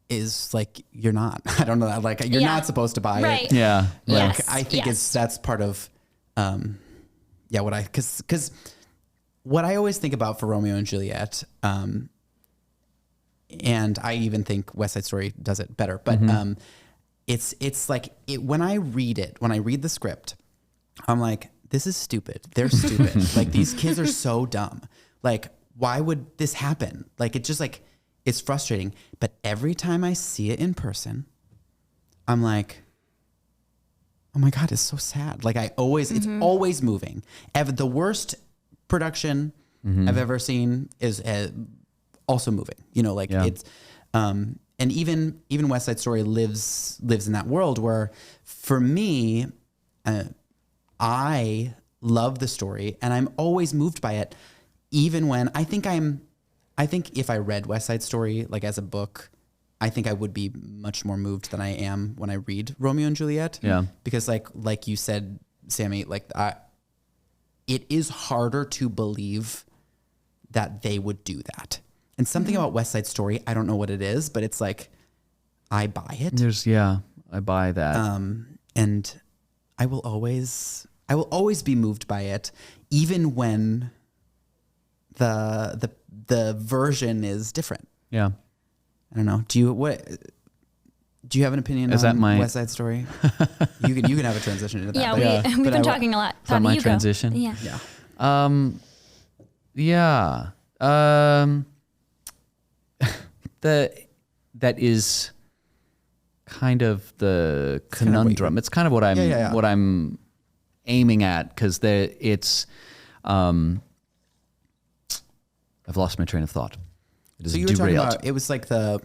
is like, you're not, I don't know, like you're not supposed to buy it. Yeah. Like I think that's part of, cause what I always think about for Romeo and Juliet, and I even think West Side Story does it better, but, it's like when I read the script, I'm like, this is stupid. They're stupid. Like these kids are so dumb. Like, why would this happen? Like, it just like, it's frustrating. But every time I see it in person, I'm like, oh my God, it's so sad. Like it's always moving. The worst production I've ever seen is also moving, you know, like it's, and even West Side Story lives in that world where for me, I love the story and I'm always moved by it. Even when I think if I read West Side Story, like as a book, I think I would be much more moved than I am when I read Romeo and Juliet. Yeah. Because like you said, Sammy, like it is harder to believe that they would do that. And something about West Side Story, I don't know what it is, but it's like, I buy it. I buy that. And I will always be moved by it, even when the version is different. Yeah. I don't know. Do you have an opinion on West Side Story? you can have a transition into that. Yeah, we've been talking a lot. Is that my transition? Go. Yeah. That is kind of the conundrum. It's kind of what I'm aiming at, because it's I've lost my train of thought. It is so you were talking about, it was like the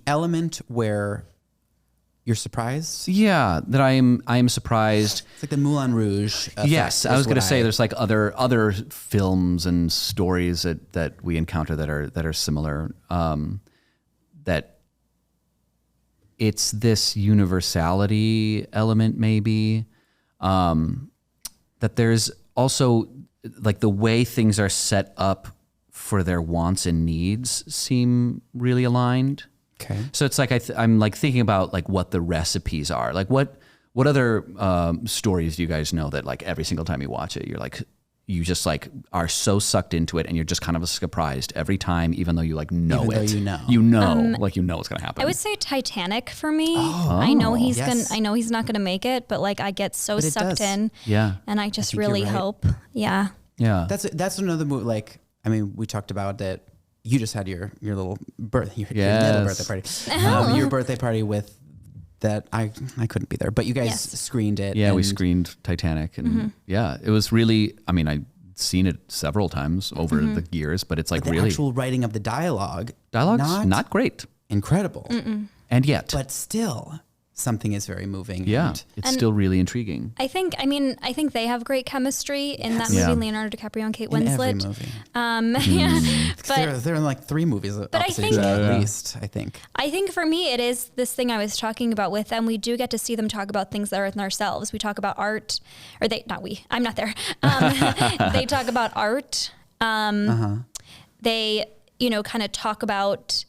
element where you're surprised. Yeah, that I am surprised. It's like the Moulin Rouge effect. Yes, I was going to say there's like other films and stories that we encounter that are similar. That it's this universality element, maybe. That there's also like the way things are set up for their wants and needs seem really aligned. Okay. So it's like I'm like thinking about like what the recipes are. Like what other stories do you guys know that like every single time you watch it, you just like are so sucked into it and you're just kind of surprised every time, even though you like know even it. Though you know. You know what's going to happen. I would say Titanic for me. I know he's not going to make it, but like I get so sucked in. Yeah. And I just really hope. Yeah. Yeah. That's another movie. Like, I mean, we talked about that. You just had your little birthday party. Your birthday party with that. I couldn't be there, but you guys screened it. Yeah, we screened Titanic, and it was really. I mean, I'd seen it several times over the years, but it's like the really actual writing of the dialogue's not great, incredible, and yet, but still. Something is very moving. Yeah, it's still really intriguing. I think they have great chemistry in that movie, Leonardo DiCaprio and Kate Winslet. In every movie. But they're in like 3 movies. But I think at least. I think for me it is this thing I was talking about with them. We do get to see them talk about things that are within ourselves. We talk about art, or they not we. I'm not there. They talk about art. They kind of talk about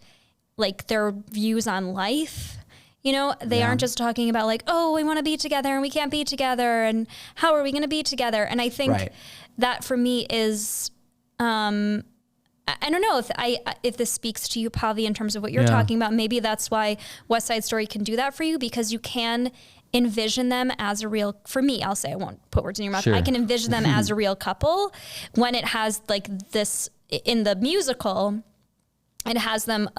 like their views on life. They aren't just talking about like, oh, we want to be together and we can't be together and how are we going to be together? And I think that for me is, I don't know if this speaks to you, Pavi, in terms of what you're talking about. Maybe that's why West Side Story can do that for you, because you can envision them as a real, for me, I'll say, I won't put words in your mouth. Sure. I can envision them as a real couple when it has like this in the musical, it has them,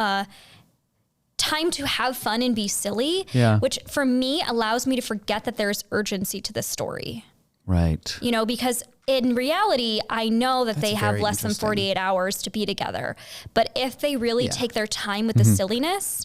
time to have fun and be silly, which for me allows me to forget that there's urgency to the story. Right. You know, because in reality, I know that they have very less than interesting. 48 hours to be together. But if they really take their time with the silliness,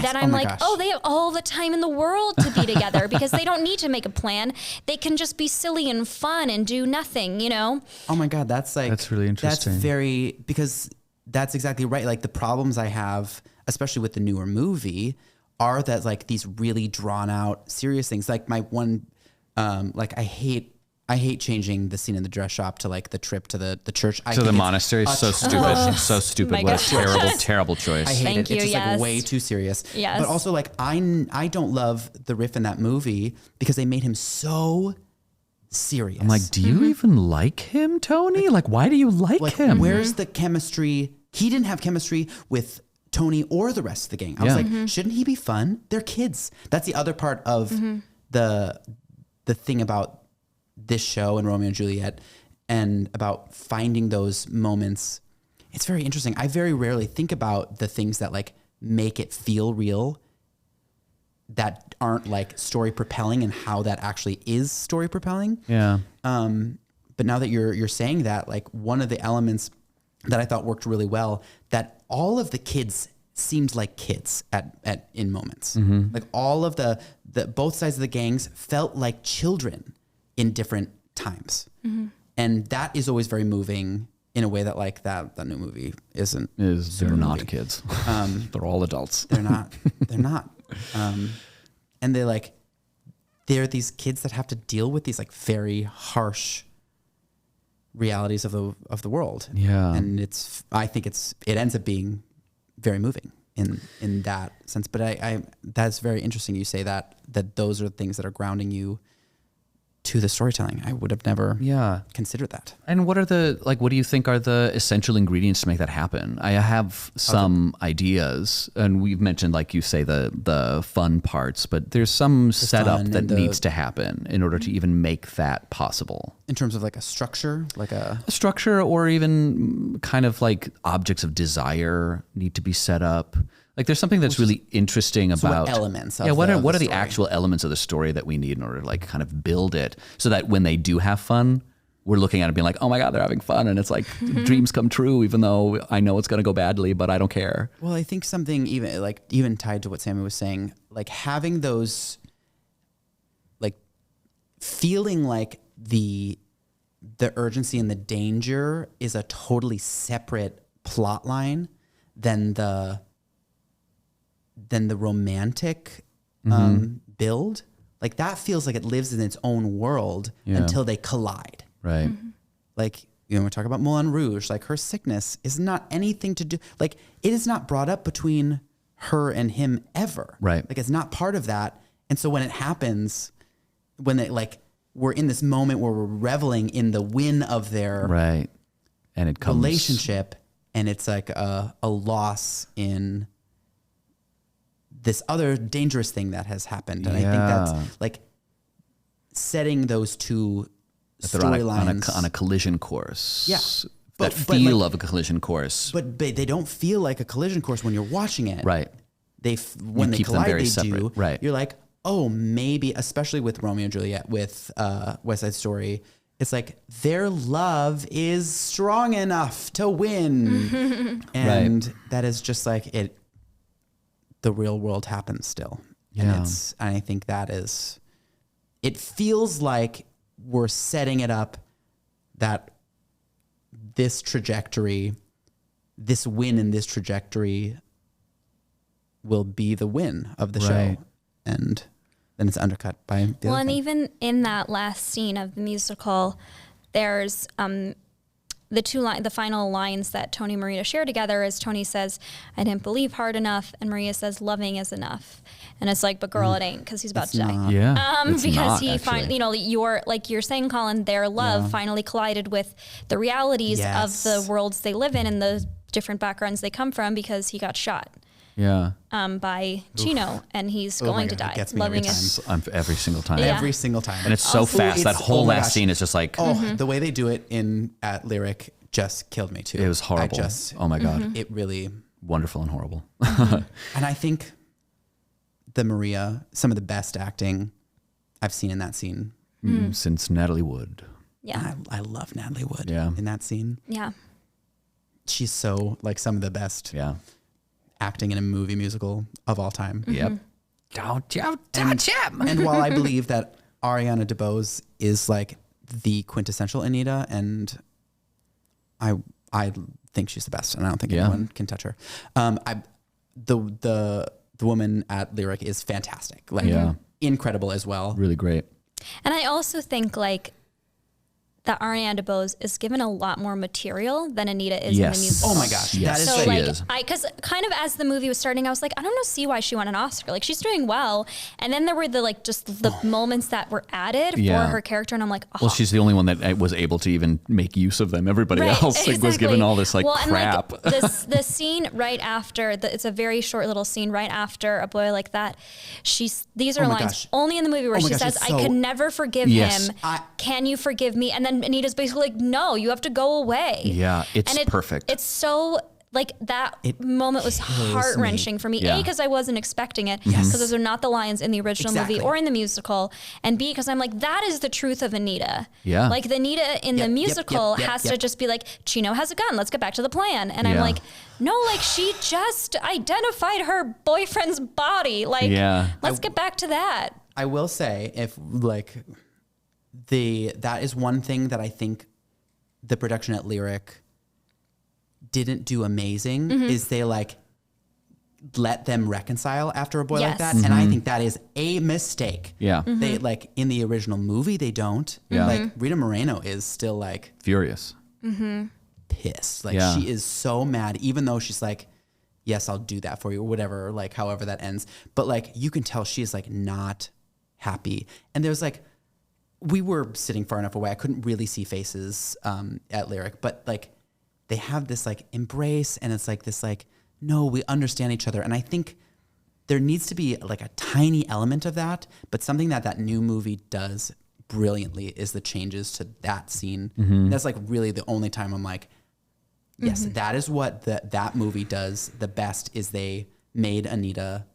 then I'm my like, gosh. oh, they have all the time in the world to be together because they don't need to make a plan. They can just be silly and fun and do nothing, you know? Oh my God, that's really interesting. That's very, because that's exactly right. Like the problems I have, especially with the newer movie, are that like these really drawn out serious things. Like my one, like I hate changing the scene in the dress shop to like the trip to the church. To the monastery. So stupid. So stupid. My What gosh. a terrible, terrible choice. I hate Thank it. you, It's just yes. like way too serious. Yes. But also like I don't love the riff in that movie because they made him so serious. I'm like, do you even like him, Tony? Like, why do you like him? Where's the chemistry? He didn't have chemistry with Tony or the rest of the gang. I was like, shouldn't he be fun? They're kids. That's the other part of the thing about this show and Romeo and Juliet and about finding those moments. It's very interesting. I very rarely think about the things that like make it feel real that aren't like story propelling and how that actually is story propelling. Yeah. But now that you're saying that, like one of the elements that I thought worked really well, that all of the kids seemed like kids in moments. Like all of the both sides of the gangs felt like children in different times. And that is always very moving in a way that like that new movie isn't. They're not kids. They're all adults. They're not. And they're these kids that have to deal with these like very harsh realities of the world. Yeah. And I think it ends up being very moving in that sense. But I that's very interesting. You say that those are the things that are grounding you to the storytelling. I would have never considered that. And what do you think are the essential ingredients to make that happen? I have some ideas, and we've mentioned, like you say, the fun parts, but there's some setup that needs to happen in order to even make that possible. In terms of like a structure, a structure, or even kind of like objects of desire need to be set up. Like there's something that's really interesting about what elements of what are the story? actual elements of the story that we need in order to like kind of build it so that when they do have fun, we're looking at it being like, oh my God, they're having fun. And it's like dreams come true, even though I know it's going to go badly, but I don't care. Well, I think something even tied to what Sammi was saying, like having those, like feeling like the urgency and the danger is a totally separate plot line than the romantic build. Like that feels like it lives in its own world until they collide. Right. Like, we talk about Moulin Rouge, like her sickness is not anything to do, like it is not brought up between her and him ever. Right. Like it's not part of that. And so when it happens, when they we're in this moment where we're reveling in the win of their and it comes relationship, and it's like a loss in this other dangerous thing that has happened. And I think that's like setting those two storylines on a collision course. Yeah. That feel of a collision course. But they don't feel like a collision course when you're watching it. Right. When they keep them collide, very they separate. do. Right. You're like, oh, maybe, especially with Romeo and Juliet, with West Side Story, it's like their love is strong enough to win. And that is just like it. The real world happens still. Yeah. And I think it feels like we're setting it up that this trajectory, this win in this trajectory will be the win of the show. And then it's undercut by the other and thing. even in that last scene of the musical, there's the final lines that Tony and Maria share together is Tony says, I didn't believe hard enough. And Maria says, loving is enough. And it's like, but girl, it ain't, because he's about to die. Yeah. Because he finally, you're saying, Colin, their love finally collided with the realities of the worlds they live in and the different backgrounds they come from because he got shot. Yeah. By Chino, and he's going to die. It gets me Loving Every single time. Yeah. Every single time. And it's so fast. That whole last scene is just like, the way they do it at Lyric just killed me too. it was horrible. Oh my God. It really, Wonderful and horrible. and I think some of the best acting I've seen in that scene Since Natalie Wood. Yeah. I love Natalie Wood Yeah. in that scene. Yeah. She's so like some of the best Yeah. acting in a movie musical of all time. Yep. Don't you touch him. And while I believe that Ariana DeBose is like the quintessential Anita, and I think she's the best, and I don't think anyone can touch her. The woman at Lyric is fantastic, like incredible as well. Really great. And I also think like that Ariana DeBose is given a lot more material than Anita is in the musical. Oh my gosh. Yes. That is So She like, is. because kind of as the movie was starting, I was like, I don't know, see why she won an Oscar. Like she's doing well, and then there were the like just the moments that were added Yeah. for her character, and I'm like, oh. Well, she's the only one that was able to even make use of them. Everybody else like, was given all this like crap. And like the scene right after, it's a very short little scene right after A Boy Like That. These are Oh my lines gosh. only in the movie where Oh my she gosh, says, it's I so- could never forgive Yes. him. Can you forgive me? And then Anita's basically like, no, you have to go away. Yeah, it's perfect. It's so like that moment was heart wrenching for me. Yeah. A, because I wasn't expecting it, because those are not the lines in the original movie Exactly. or in the musical. And B, because I'm like, that is the truth of Anita. Yeah. Like the Anita in the musical has to just be like, Chino has a gun, let's get back to the plan. And I'm Yeah. like, no, like she just identified her boyfriend's body. Like, let's get back to that. I will say, if like that is one thing that I think the production at Lyric didn't do amazing, is they like let them reconcile after A Boy Like Yes. That, and I think that is a mistake. Yeah. They like in the original movie they don't. Yeah. Like Rita Moreno is still like Furious. pissed. Like Yeah. she is so mad, even though she's like, yes, I'll do that for you, or whatever, like however that ends. But like you can tell she is like not happy. And there's like, we were sitting far enough away, I couldn't really see faces at Lyric, but like they have this like embrace, and it's like this like, no, we understand each other. And I think there needs to be like a tiny element of that, but something that new movie does brilliantly is the changes to that scene. That's like really the only time I'm like, yes, that is what that movie does the best, is they made Anita,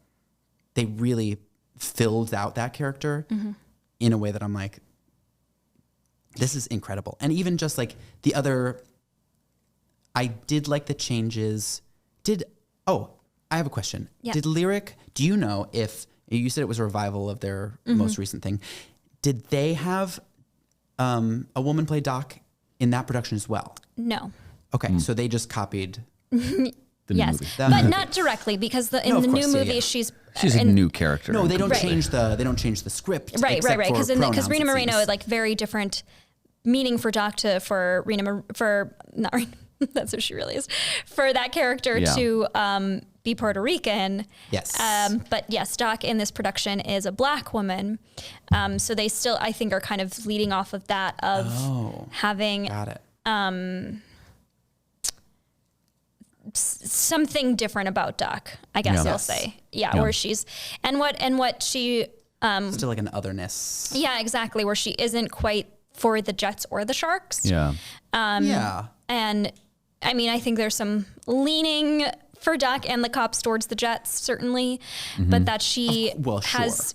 they really filled out that character in a way that I'm like, this is incredible. And even just like the other, I did like the changes. I have a question. Yeah. Did Lyric, do you know if, you said it was a revival of their most recent thing, did they have a woman play Doc in that production as well? No. Okay, so they just copied. The new Yes, movie. but not directly, because in of the course, new yeah, movie yeah. she's She's a new character. No, they don't completely. change the script. right. except for Because pronouns, Rita it Moreno seems. had like very different meaning for Doc for not Rena, that's who she really is, for that character Yeah. to be Puerto Rican. Yes. But yes, Doc in this production is a black woman. So they still, I think, are kind of leading off of that of having Got it. something different about Doc, I guess Yeah. I'll Yes. say. Yeah, Yeah. where she's and what she Still like an otherness. yeah, exactly, where she isn't quite for the Jets or the Sharks. Yeah. Yeah. And I mean, I think there's some leaning for Doc and the cops towards the Jets, certainly, but that she Well, has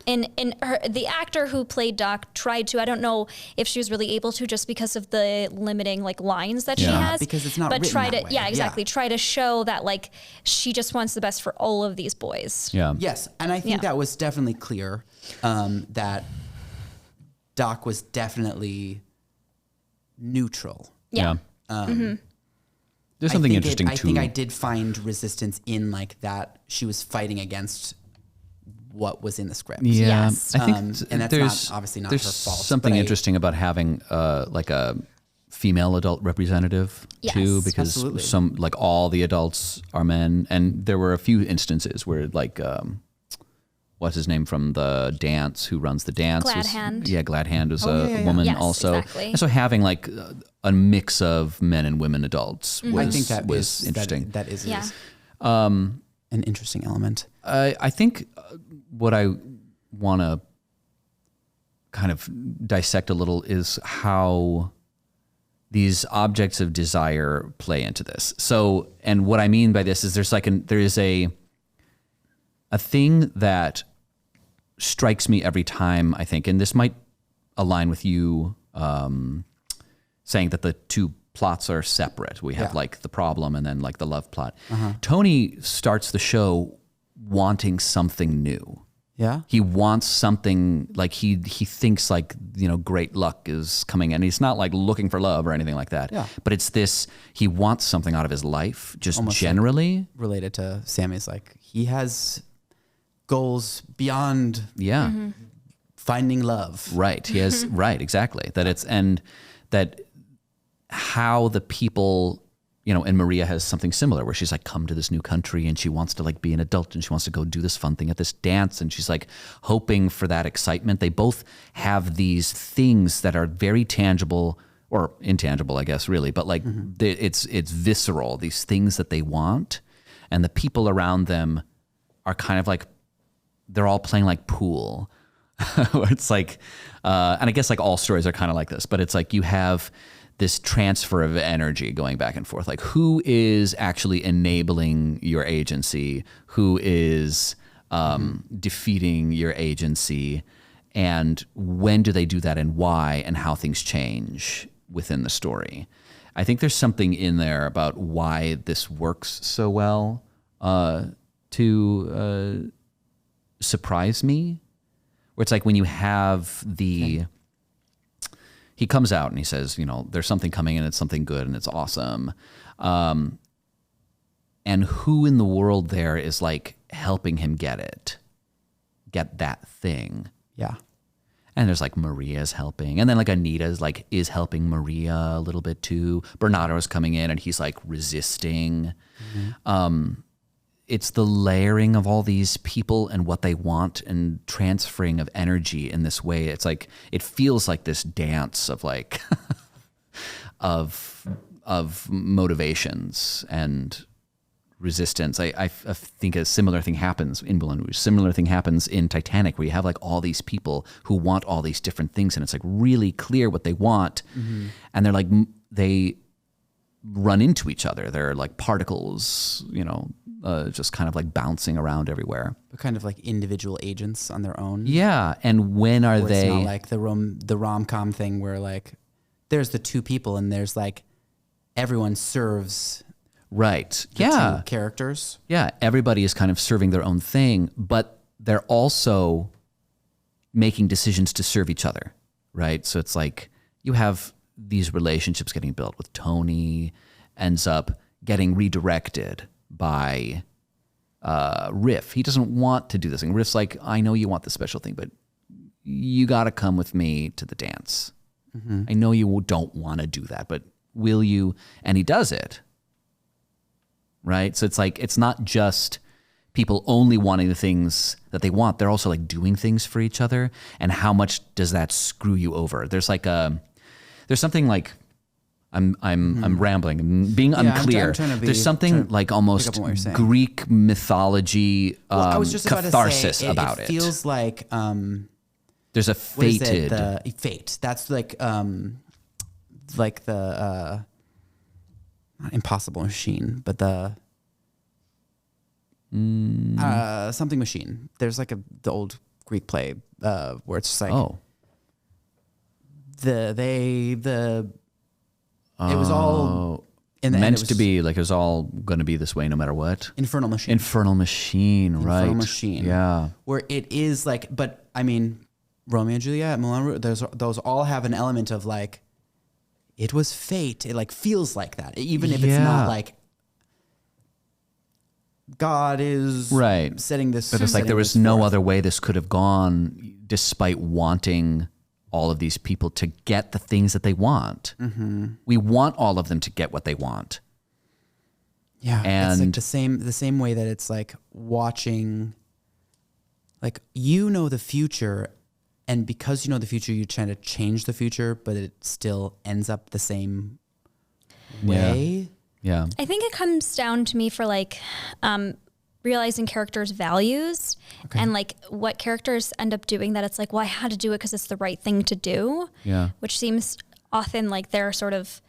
in her, the actor who played Doc tried to, I don't know if she was really able to, just because of the limiting like lines that she Yeah. has, Because it's not but written try that to way. yeah, exactly, Yeah. try to show that like she just wants the best for all of these boys. Yeah. Yes, and I think Yeah. that was definitely clear that Doc was definitely neutral. Yeah. There's something I interesting too. think I did find resistance in like that she was fighting against what was in the script. Yeah, Yes. I think And that's there's obviously not there's her fault, something but interesting about having like a female adult representative too, Yes. because Absolutely. some like all the adults are men, and there were a few instances where like what's his name from the dance who runs the dance? Glad was- Hand. Yeah, Glad Hand was Oh, a yeah, yeah. woman Yes, also. exactly. And so having like a mix of men and women adults was, I think that was is interesting. That is Yeah. an interesting element. I think what I want to kind of dissect a little is how these objects of desire play into this. So, and what I mean by this is there is a thing that strikes me every time, I think, and this might align with you saying that the two plots are separate. We have like the problem and then like the love plot. Tony starts the show wanting something new. Yeah. He wants something, like he thinks like, great luck is coming, and he's not like looking for love or anything like that. Yeah. But it's this, he wants something out of his life, just Almost generally. like related to Sammy's, like he has goals beyond finding love. Right. He has, right, exactly. That it's, and that how the people, and Maria has something similar where she's like come to this new country and she wants to like be an adult and she wants to go do this fun thing at this dance and she's like hoping for that excitement. They both have these things that are very tangible or intangible, I guess, really, but like it's visceral, these things that they want, and the people around them are kind of like, they're all playing like pool. It's like, and I guess like all stories are kind of like this, but it's like you have this transfer of energy going back and forth. Like who is actually enabling your agency? Who is defeating your agency? And when do they do that and why, and how things change within the story? I think there's something in there about why this works so well to surprise me. Where it's like when you have the... He comes out and he says, there's something coming and it's something good and it's awesome. And who in the world there is like helping him get that thing? Yeah. And there's like Maria's helping. And then like Anita's like is helping Maria a little bit too. Bernardo's coming in and he's like resisting. It's the layering of all these people and what they want and transferring of energy in this way. It's like, it feels like this dance of like, of motivations and resistance. I think a similar thing happens in Moulin Rouge. Similar thing happens in Titanic, where you have like all these people who want all these different things, and it's like really clear what they want. And they're like, they run into each other. They're like particles, just kind of like bouncing around everywhere. But kind of like individual agents on their own. Yeah. And when are Where they... It's not like the rom-com thing where like there's the two people and there's like everyone serves right. the Yeah. two characters. Yeah. Everybody is kind of serving their own thing, but they're also making decisions to serve each other. Right. So it's like you have these relationships getting built with Tony ends up getting redirected by Riff. He doesn't want to do this thing. Riff's like, I know you want this special thing, but you got to come with me to the dance. I know you don't want to do that, but will you? And he does it. Right? So it's like, it's not just people only wanting the things that they want. They're also like doing things for each other. And how much does that screw you over? There's like there's something like, I'm rambling and being unclear. There's something like almost Greek mythology I was just catharsis about it. It feels like there's a fated the fate. That's like the not Impossible Machine, but the something machine. There's like the old Greek play where it's just like it was all in the meant to be like it was all going to be this way no matter what. Infernal Machine. Infernal Machine, right? Infernal Machine. Yeah. Where it is like, but I mean, Romeo and Juliet, Moulin Rouge, those all have an element of like, it was fate. It like feels like that, even if it's not like God is setting this. But it's like there was no other way this could have gone, despite wanting all of these people to get the things that they want. We want all of them to get what they want. Yeah, and it's like the same way that it's like watching, like the future, and because you know the future, you're trying to change the future, but it still ends up the same way. Yeah. I think it comes down to me for like realizing characters' values and like what characters end up doing that it's like, well, I had to do it because it's the right thing to do. Yeah. Which seems often like their sort of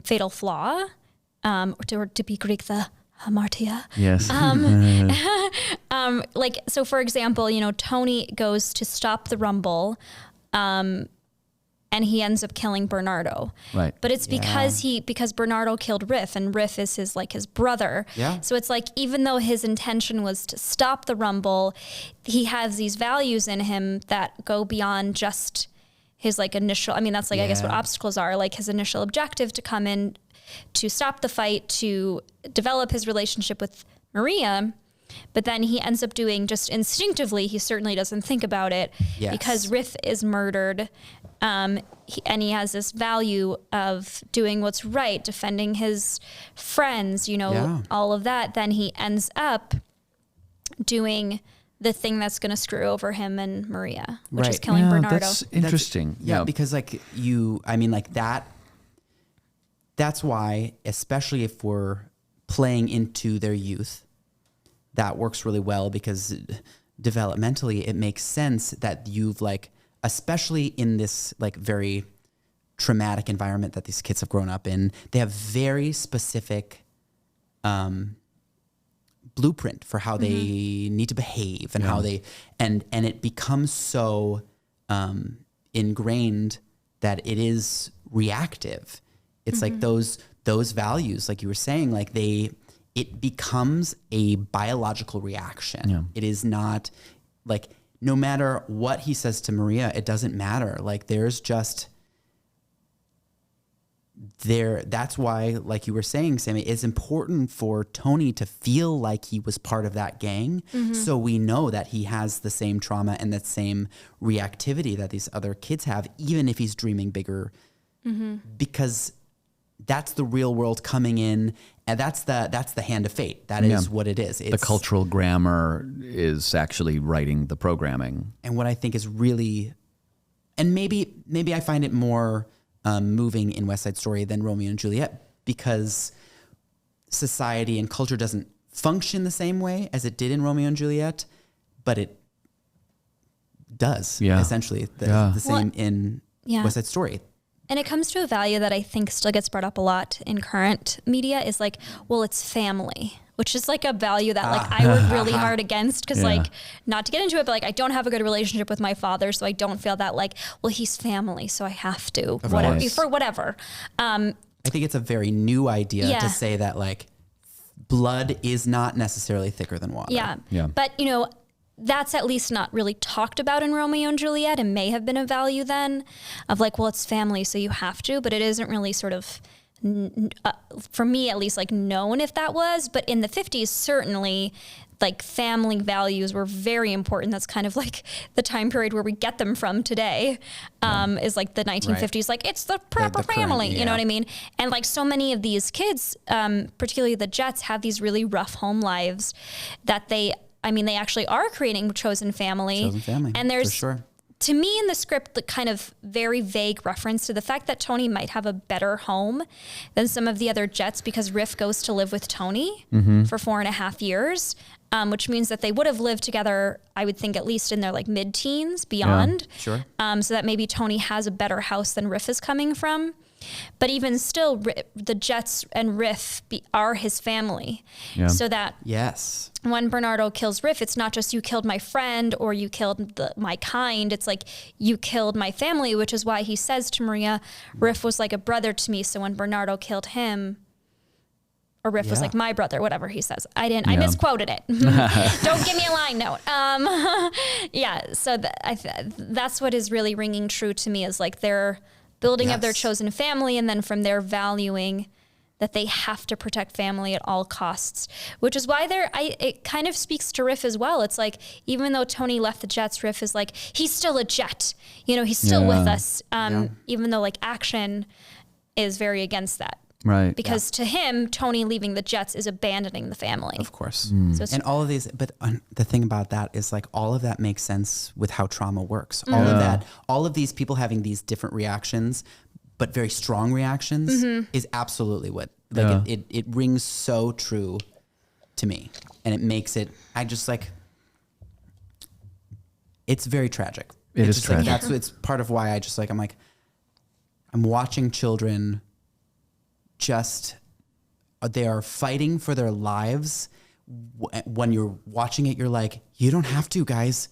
fatal flaw, or to be Greek, the hamartia. Yes. Like, so for example, Tony goes to stop the rumble And he ends up killing Bernardo. Right. But it's because Bernardo killed Riff, and Riff is his brother. Yeah. So it's like, even though his intention was to stop the Rumble, he has these values in him that go beyond just his like initial, I mean, that's like, I guess what obstacles are, like his initial objective to come in, to stop the fight, to develop his relationship with Maria. But then he ends up doing, just instinctively, he certainly doesn't think about it, because Riff is murdered. And he has this value of doing what's right, defending his friends, all of that. Then he ends up doing the thing that's going to screw over him and Maria, which is killing Bernardo. That's interesting. Because like that's why, especially if we're playing into their youth, that works really well, because developmentally it makes sense that you've like, especially in this like very traumatic environment that these kids have grown up in, they have very specific blueprint for how they need to behave and how they, and it becomes so ingrained that it is reactive. It's like those values, like you were saying, like it becomes a biological reaction. Yeah. It is not like, no matter what he says to Maria, it doesn't matter. Like there's just there. That's why, like you were saying, Sammy, it's important for Tony to feel like he was part of that gang. So we know that he has the same trauma and that same reactivity that these other kids have, even if he's dreaming bigger, because that's the real world coming in, and that's the hand of fate. That is what it is. It's, the cultural grammar is actually writing the programming. And what I think is really, and maybe I find it more moving in West Side Story than Romeo and Juliet, because society and culture doesn't function the same way as it did in Romeo and Juliet, but it does essentially the same in West Side Story. And it comes to a value that I think still gets brought up a lot in current media, is like, well, it's family, which is like a value that like I work really hard against, because like, not to get into it, but like I don't have a good relationship with my father, so I don't feel that like, well, he's family, so I have to, for whatever. I think it's a very new idea to say that like blood is not necessarily thicker than water. Yeah. But that's at least not really talked about in Romeo and Juliet, and may have been a value then of like, well, it's family, so you have to, but it isn't really sort of, for me at least, like known if that was. But in the 50s, certainly like family values were very important. That's kind of like the time period where we get them from today, is like the 1950s, like it's the proper family, you know what I mean? And like so many of these kids, particularly the Jets, have these really rough home lives that they actually are creating chosen family. And there's, to me in the script, the kind of very vague reference to the fact that Tony might have a better home than some of the other Jets, because Riff goes to live with Tony for 4.5 years, which means that they would have lived together, I would think, at least in their like mid-teens, beyond. So that maybe Tony has a better house than Riff is coming from. But even still, the Jets and Riff are his family. So that when Bernardo kills Riff, it's not just you killed my friend or you killed my kind. It's like you killed my family, which is why he says to Maria, Riff was like a brother to me. So when Bernardo killed him, or Riff was like my brother, whatever he says. I misquoted it. Don't give me a line note. So that's what is really ringing true to me, is like their building of their chosen family, and then from there valuing that they have to protect family at all costs, which is why it kind of speaks to Riff as well. It's like, even though Tony left the Jets, Riff is like, he's still a Jet, he's still with us. Even though like action is very against that. Right. Because to him, Tony leaving the Jets is abandoning the family. Of course. So and all of these, but the thing about that is like all of that makes sense with how trauma works. All of these people having these different reactions, but very strong reactions, is absolutely what, like it rings so true to me. And it makes it, I just like, it's very tragic. It's tragic. Like, it's part of why I just like, I'm watching children they are fighting for their lives. When you're watching it, you're like, you don't have to, guys.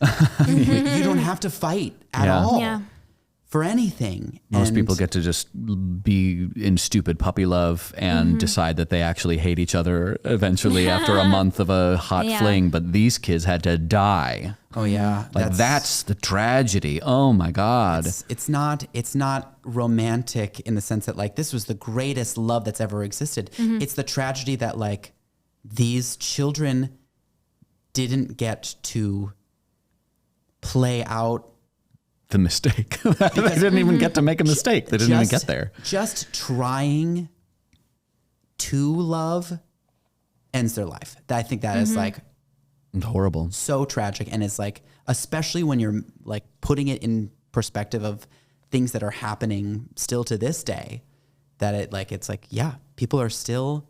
You don't have to fight at all. for anything. Most And people get to just be in stupid puppy love and decide that they actually hate each other eventually after a month of a hot fling. But these kids had to die. Oh yeah. Like that's the tragedy. Oh my God. It's not romantic in the sense that like this was the greatest love that's ever existed. It's the tragedy that like these children didn't get to play out The mistake. They didn't even get to make a mistake. They didn't even get there. Just trying to love ends their life. I think that is like It's horrible. so tragic. And it's like, especially when you're like putting it in perspective of things that are happening still to this day, that it's like, yeah, people are still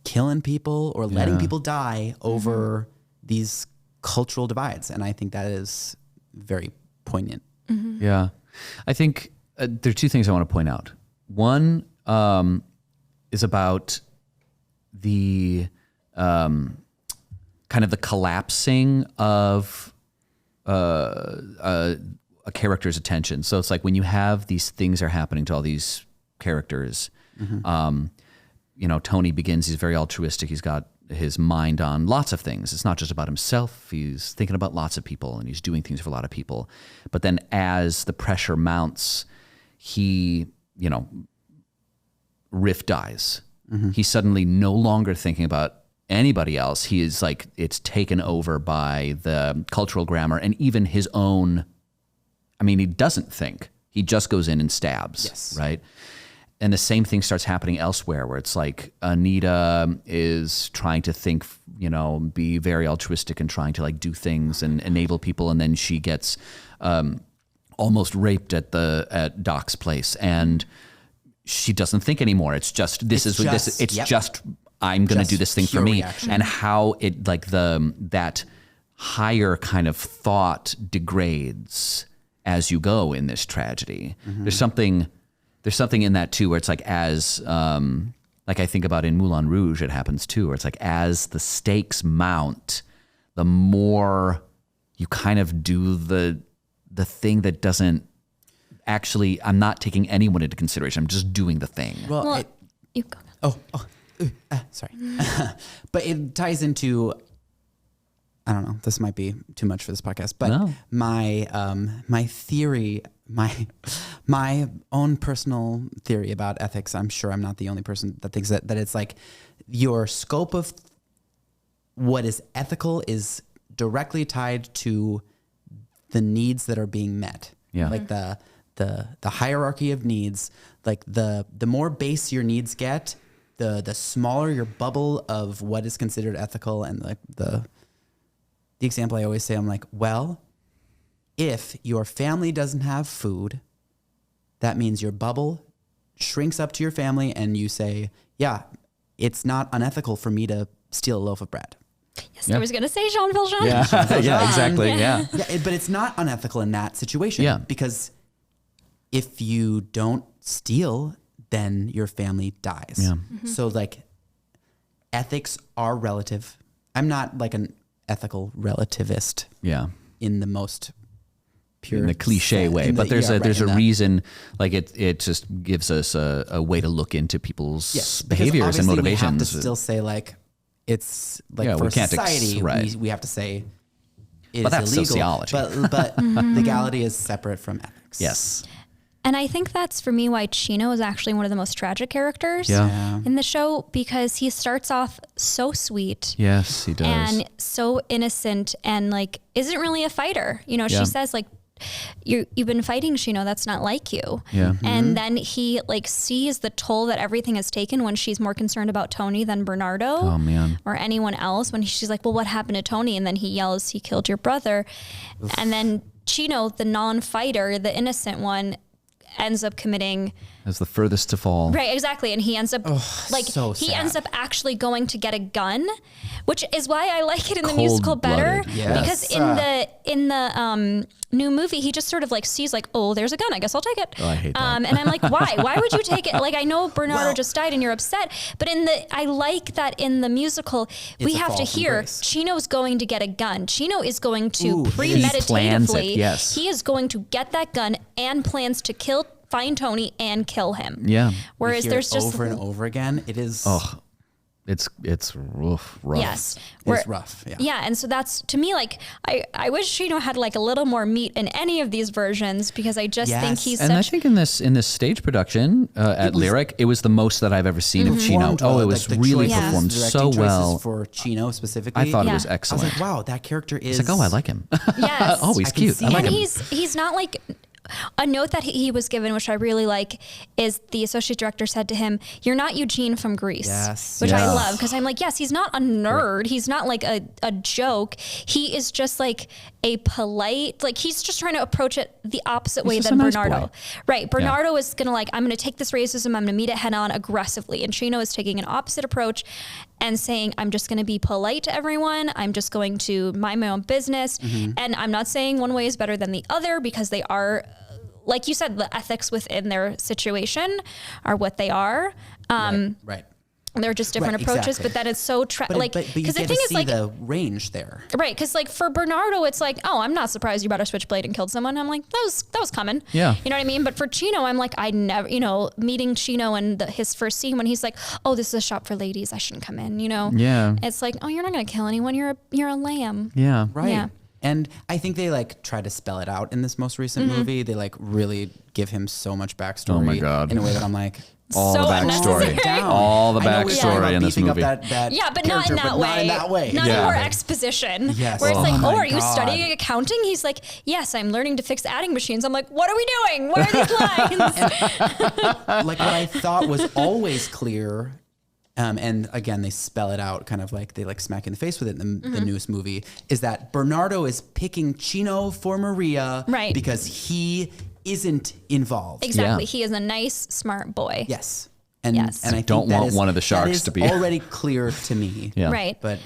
killing people or letting people die over these cultural divides. And I think that is very poignant. Yeah. I think there are two things I want to point out. One is about the kind of the collapsing of a character's attention. So it's like when you have these things are happening to all these characters, Tony begins, he's very altruistic. He's got his mind on lots of things. It's not just about himself. He's thinking about lots of people and he's doing things for a lot of people. But then as the pressure mounts, he, Riff dies. He's suddenly no longer thinking about anybody else. He is like, it's taken over by the cultural grammar and even his own. I mean, he doesn't think. He just goes in and stabs. Yes. Right? And the same thing starts happening elsewhere where it's like Anita is trying to think, be very altruistic and trying to like do things and enable people. And then she gets almost raped at Doc's place and she doesn't think anymore. It's just, I'm going to do this thing for me. Reaction. And how it like that higher kind of thought degrades as you go in this tragedy. There's something in that too, where it's like as, like I think about in Moulin Rouge, it happens too, where it's like as the stakes mount, the more you kind of do the thing that doesn't actually, I'm not taking anyone into consideration. I'm just doing the thing. Well, you go. Sorry. But it ties into, I don't know, this might be too much for this podcast, but No. my theory, my own personal theory about ethics, I'm sure I'm not the only person that thinks that it's like your scope of what is ethical is directly tied to the needs that are being met. Yeah. Like the hierarchy of needs, like the more base your needs get, the smaller your bubble of what is considered ethical. And like the example I always say, I'm like, well, if your family doesn't have food, that means your bubble shrinks up to your family and you say, yeah, it's not unethical for me to steal a loaf of bread. Yes, I was going to say Jean Valjean. Yeah, yeah, exactly. Yeah. But it's not unethical in that situation. Yeah. Because if you don't steal, then your family dies. Yeah. So like ethics are relative. I'm not like an ethical relativist Yeah. in the most pure, In the cliche way, but there's a reason. Like it just gives us a way to look into people's behaviors and motivations. We have to still say like it's like for we can't society, right. we have to say it's But that's illegal. sociology. But legality is separate from ethics. Yes. And I think that's for me why Chino is actually one of the most tragic characters Yeah. in the show, because he starts off so sweet. Yes, he does. And so innocent and like isn't really a fighter. Yeah. She says like, you've been fighting, Chino, that's not like you. Yeah. And then he like sees the toll that everything has taken when she's more concerned about Tony than Bernardo Oh man. or anyone else. When she's like, well, what happened to Tony? And then he yells, he killed your brother. And then Chino, the non-fighter, the innocent one, ends up committing as the furthest to fall. Right, exactly. And he ends up ends up actually going to get a gun, which is why I like it in the musical better. Yes. Because in the new movie, he just sort of like sees like, oh, there's a gun. I guess I'll take it. Oh, I hate that. And I'm like, why? Why would you take it? Like, I know Bernardo just died and you're upset, but I like that in the musical, we have to hear Chino's going to get a gun. Chino is going to premeditatively, he is going to get that gun and plans to find Tony and kill him. Yeah. Whereas there's just over and over again, it is. It's rough. Yes. It's rough. Yeah. Yeah. And so that's, to me, like, I wish Chino had like a little more meat in any of these versions, because I just think he's I think in this stage production at Lyric, it was the most that I've ever seen of Chino. Oh, it was really performed so well. For Chino specifically. I thought it was excellent. I was like, wow, that character is. It's like, oh, I like him. Yes. Oh, he's cute. I like him. him. He's not like. A note that he was given, which I really like, is the associate director said to him, "You're not Eugene from Greece," which I love, because I'm like, yes, he's not a nerd. He's not like a joke. He is just like a polite, like he's just trying to approach it the opposite way than Bernardo. Right. Bernardo is going to like, I'm going to take this racism, I'm going to meet it head on aggressively. And Chino is taking an opposite approach and saying, I'm just going to be polite to everyone. I'm just going to mind my own business. And I'm not saying one way is better than the other, because they are, like you said, the ethics within their situation are what they are. Right. They're just different approaches, but that is so because the thing is like the range there, right? Because like for Bernardo, it's like, oh, I'm not surprised you brought a switchblade and killed someone. I'm like, that was coming. Yeah, you know what I mean. But for Chino, I'm like, I never, meeting Chino and his first scene when he's like, oh, this is a shop for ladies, I shouldn't come in. Yeah, it's like, oh, you're not gonna kill anyone. You're a lamb. Yeah, right. Yeah. And I think they like try to spell it out in this most recent movie. They like really give him so much backstory. Oh my God. In a way that I'm like, all the backstory, all the backstory in this movie. But not in that way. Not in that way. Not in more exposition. Yes. Where it's like, oh, are you studying accounting? He's like, yes, I'm learning to fix adding machines. I'm like, what are we doing? What are these lines? Like what I thought was always clear. And again, they spell it out, kind of like they like smack in the face with it in the newest movie, is that Bernardo is picking Chino for Maria, right? Because he isn't involved. Exactly. Yeah. He is a nice, smart boy. Yes. And yes. And I don't want one of the sharks to be already clear to me. Yeah. Right. But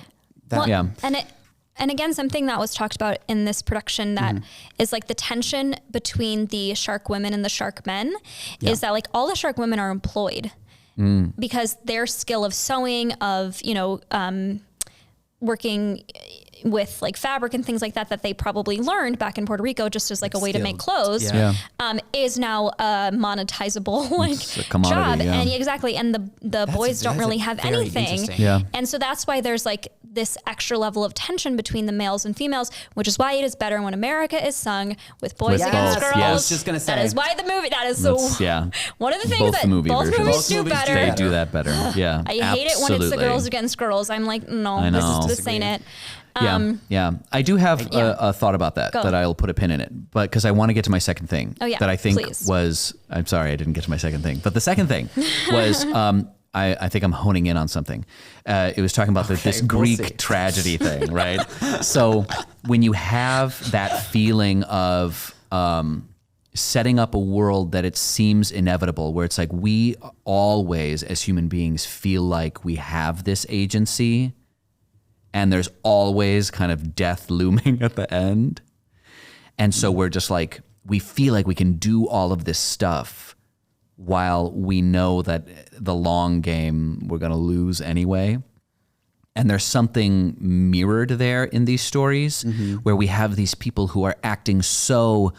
and again, something that was talked about in this production that is like the tension between the shark women and the shark men is that like all the shark women are employed. Because their skill of sewing, of, working with like fabric and things like that they probably learned back in Puerto Rico just as like a way to make clothes, is now a monetizable job. Yeah. And exactly. And the boys don't really have anything. Yeah. And so that's why there's like this extra level of tension between the males and females, which is why it is better when America is sung with boys against girls. I was just going to say. That is why the movie, one of the things both that the movie both versions. movies do better. They do that better. Yeah. I hate it when it's the girls against girls. I'm like, no, this ain't it. Yeah. I do have a thought about that I'll put a pin in it, but because I want to get to my second thing that I think was, I'm sorry, I didn't get to my second thing, but the second thing was, I think I'm honing in on something. It was talking about this Greek tragedy thing, right? So when you have that feeling of setting up a world that it seems inevitable, where it's like we always, as human beings, feel like we have this agency, and there's always kind of death looming at the end. And so we're just like, we feel like we can do all of this stuff while we know that the long game we're going to lose anyway. And there's something mirrored there in these stories where we have these people who are acting so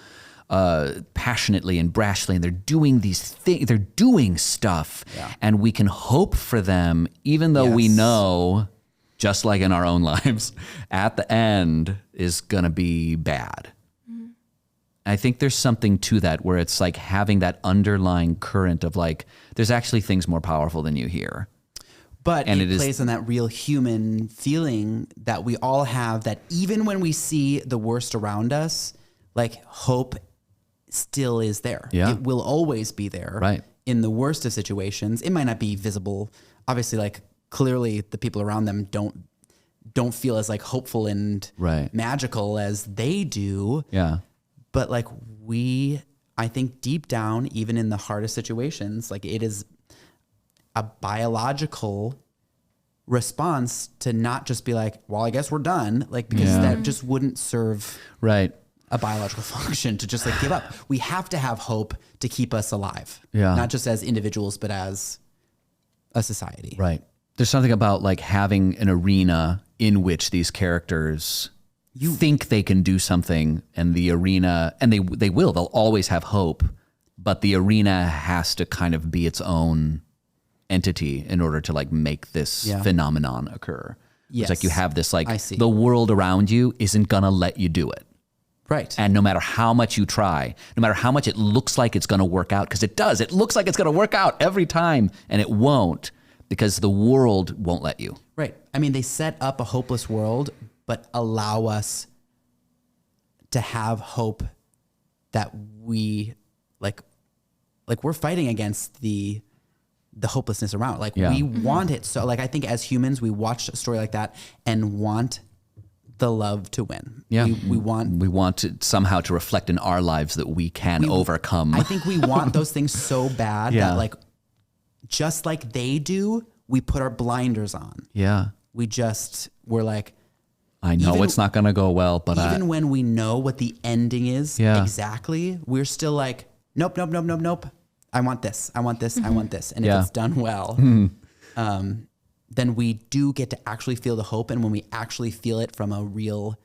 passionately and brashly, and they're doing these things, they're doing stuff, and we can hope for them, even though we know, just like in our own lives, at the end is going to be bad. I think there's something to that where it's like having that underlying current of like, there's actually things more powerful than you here. But it plays on that real human feeling that we all have, that even when we see the worst around us, like hope still is there. Yeah. It will always be there. Right. In the worst of situations, it might not be visible. Obviously, like clearly the people around them don't feel as like hopeful and magical as they do. Yeah. But like I think deep down, even in the hardest situations, like it is a biological response to not just be like, well, I guess we're done. Like, because that just wouldn't serve a biological function to just like give up. We have to have hope to keep us alive. Yeah. Not just as individuals, but as a society. Right. There's something about like having an arena in which these characters think they can do something, and the arena, and they'll always have hope, but the arena has to kind of be its own entity in order to like make this phenomenon occur. Yes. It's like you have this like, I see. the world around you isn't gonna let you do it. Right. And no matter how much you try, no matter how much it looks like it's going to work out, because it does, it looks like it's going to work out every time, and it won't, because the world won't let you. Right. I mean, they set up a hopeless world, but allow us to have hope that we like we're fighting against the hopelessness around. Like we want it. So like, I think as humans, we watch a story like that and want the love to win. Yeah. We want it somehow to reflect in our lives that we can overcome. I think we want those things so bad that like, just like they do, we put our blinders on. Yeah. We're like, I know it's not going to go well, but even when we know what the ending is exactly, we're still like, nope. I want this. I want this. I want this. And if it's done well, then we do get to actually feel the hope. And when we actually feel it from a real,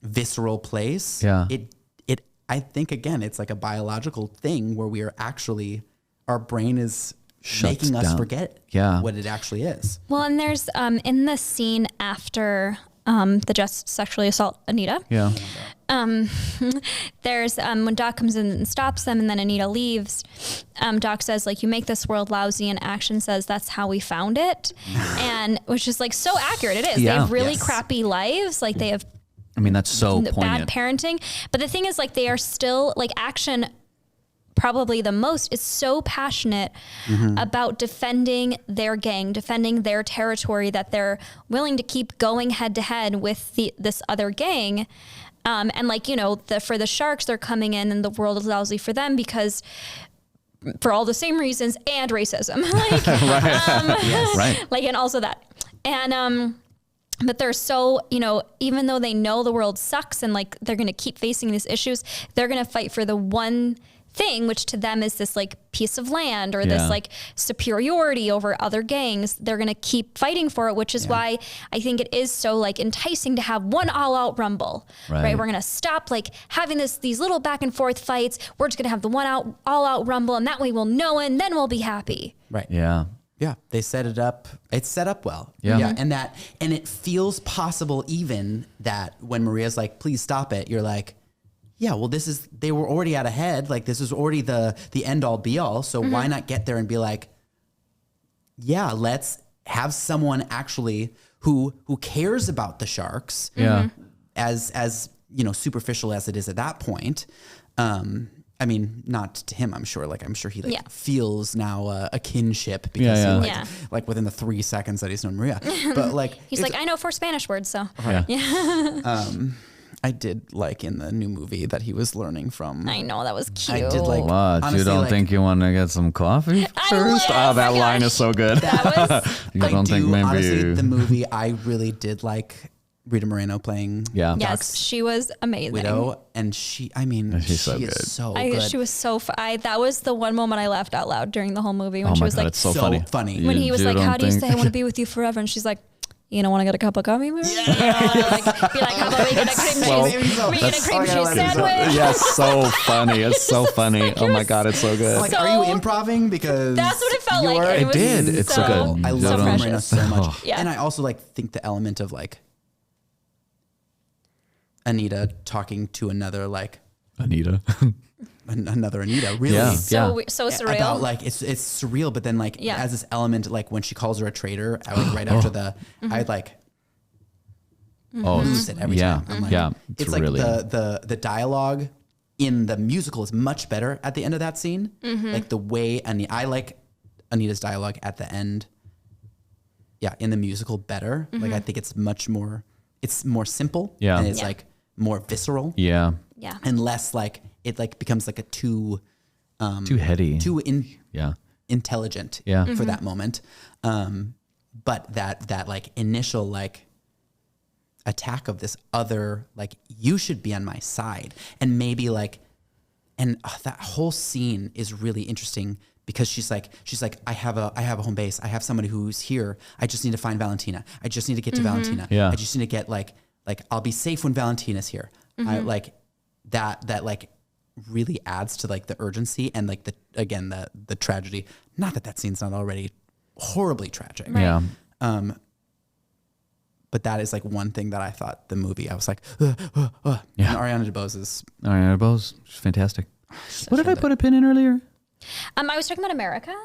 visceral place, I think again, it's like a biological thing where we are actually, our brain is making us forget what it actually is. Well, and there's in the scene after the just sexually assault Anita. Yeah. There's when Doc comes in and stops them, and then Anita leaves. Doc says like, "You make this world lousy," and Action says, "That's how we found it," and which is like so accurate. It is. Yeah. They have really crappy lives. Like they have. I mean, that's so bad poignant. Parenting, but the thing is, like, they are still like Action. Probably the most is so passionate about defending their gang, defending their territory, that they're willing to keep going head to head with this other gang. And like, you know, for the sharks, they're coming in and the world is lousy for them because for all the same reasons and racism. Like, Right. Like, and also that. And, but they're so, you know, even though they know the world sucks and like they're going to keep facing these issues, they're going to fight for the one thing, which to them is this like piece of land or this like superiority over other gangs. They're going to keep fighting for it, which is why I think it is so like enticing to have one all out rumble, right? We're going to stop like having these little back and forth fights. We're just going to have the all out rumble, and that way we'll know, and then we'll be happy. Right. Yeah. Yeah. They set it up. It's set up well. Yeah. Yeah. And it feels possible even that when Maria's like, please stop it, you're like, yeah, well, they were already out ahead. Like this is already the end all be all. So why not get there and be like, yeah, let's have someone actually who cares about the sharks. Yeah. As you know, superficial as it is at that point. I mean, not to him, I'm sure. Like, I'm sure he feels now a kinship because he, like within the 3 seconds that he's known Maria. But like, he's like, I know 4 Spanish words, so I did like in the new movie that he was learning from. I know, that was cute. I did like. What? Honestly, you don't like, think you want to get some coffee first? That line is so good. That was. You don't think maybe honestly, the movie I really did like Rita Moreno playing. Yeah. Yes, she was amazing. Widow, and she is so good. She was so. That was the one moment I laughed out loud during the whole movie when Oh she my was God, like, it's so funny. When he was like, "How do you think- say I want to be with you forever?" And she's like, "You don't want to get a cup of coffee, maybe? You don't want to like be like, how about we get a cream cheese? We get a cream cheese sandwich." Yes, so funny. It's so funny. Oh my God, it's so good. Like, are you improving? Because that's what it felt like. It did. It's so good. I love Rita Moreno so much. Yeah. And I also like think the element of like Anita talking to another like Anita. Another Anita, really. Yeah. So surreal. About like it's surreal, but then like as this element, like when she calls her a traitor, I like right after I'd like lose it every time. I'm like, it's like really the dialogue in the musical is much better at the end of that scene. Like the way I like Anita's dialogue at the end. Yeah, in the musical better. Like I think it's more simple. Yeah. And it's like more visceral. Yeah. Yeah. And less like it like becomes like a too heady, intelligent for that moment. But that like initial like attack of this other, like, you should be on my side. And maybe like, and that whole scene is really interesting because she's like, I have a home base. I have somebody who's here. I just need to find Valentina. I just need to get to Valentina. Yeah. I just need to get like I'll be safe when Valentina's here. I like that like really adds to like the urgency and like the tragedy. Not that scene's not already horribly tragic. Right. Yeah. But that is like one thing that I thought the movie, I was like, And Ariana DeBose is she's fantastic. What did I put a pin in earlier? I was talking about America.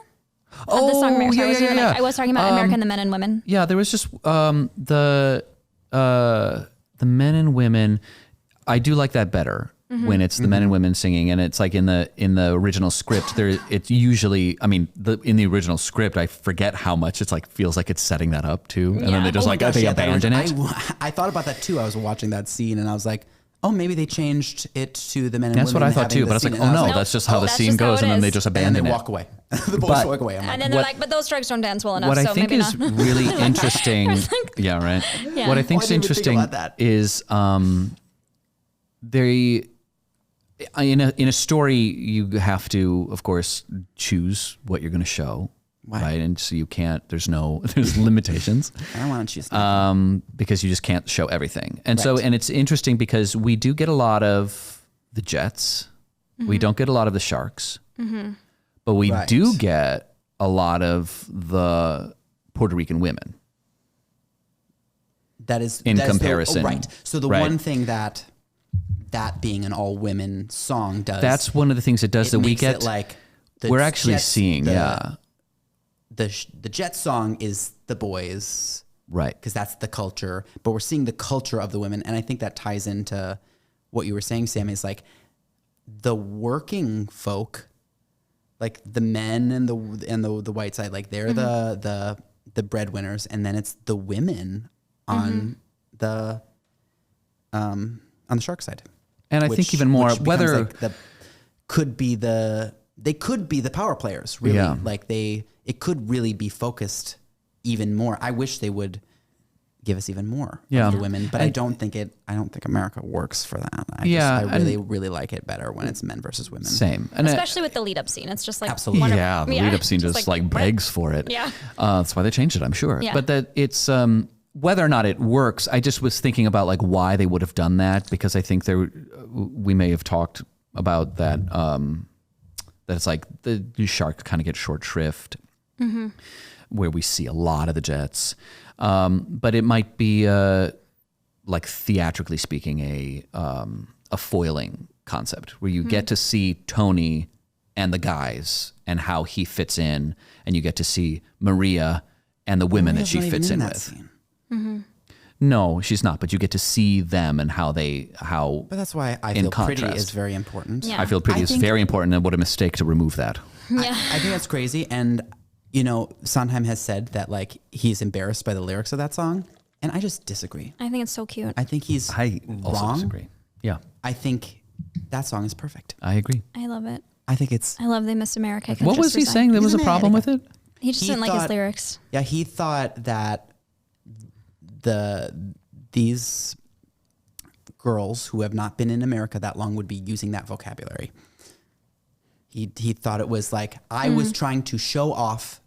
The song America. Yeah. I was talking about America and the men and women. Yeah, there was just the men and women. I do like that better when it's the men and women singing, and it's like in the original script. It's usually, I mean, in the original script, I forget how much it's like feels like it's setting that up too, and then they just they abandon it. I thought about that too. I was watching that scene and I was like, oh, maybe they changed it to the men and That's women. That's what I thought too, but I was like, oh no, that's just how the scene goes, and then they just abandon it. And they walk away. The boys walk away. And then they're like, but those drugs don't dance well enough. What I so think maybe is not. really interesting, Yeah. What I think is interesting is in a story you have to, of course, choose what you're going to show, right? And so you can't. There's limitations. I don't want to choose. Because you just can't show everything, and so it's interesting because we do get a lot of the jets, we don't get a lot of the sharks, but we do get a lot of the Puerto Rican women. That is in comparison, right? So the one thing that being an all women song does. That's one of the things it does that we get. It like we're actually seeing, the Jet song is the boys, right? Because that's the culture. But we're seeing the culture of the women, and I think that ties into what you were saying, Sammy. Is like the working folk, like the men and the white side, like they're the breadwinners, and then it's the women on the shark side. And I think even more whether like they could be the power players, really. Yeah. Like it could really be focused even more. I wish they would give us even more of the women, but I don't think America works for that. I really like it better when it's men versus women. Same. And especially with the lead up scene. It's just like, absolutely. The lead up scene just like begs for it. Yeah. That's why they changed it, I'm sure. Yeah. But that it's, whether or not it works, I just was thinking about like why they would have done that, because I think we may have talked about that, that it's like the sharks kind of get short shrift, where we see a lot of the jets. But it might be, like theatrically speaking, a foiling concept where you get to see Tony and the guys and how he fits in, and you get to see Maria and the women that she fits in with. No, she's not, but you get to see them and how. But that's why I feel pretty is very important. Yeah. I feel pretty is very important, and what a mistake to remove that. Yeah. I think that's crazy, and Sondheim has said that like he's embarrassed by the lyrics of that song, and I just disagree. I think it's so cute. I think he's also wrong. disagree. Yeah, I think that song is perfect. I agree. I love it. I think it's. I love They Miss America. What was he saying? There was a problem with it? He just didn't like his lyrics. Yeah, he thought that these girls who have not been in America that long would be using that vocabulary. He thought it was like I was trying to show off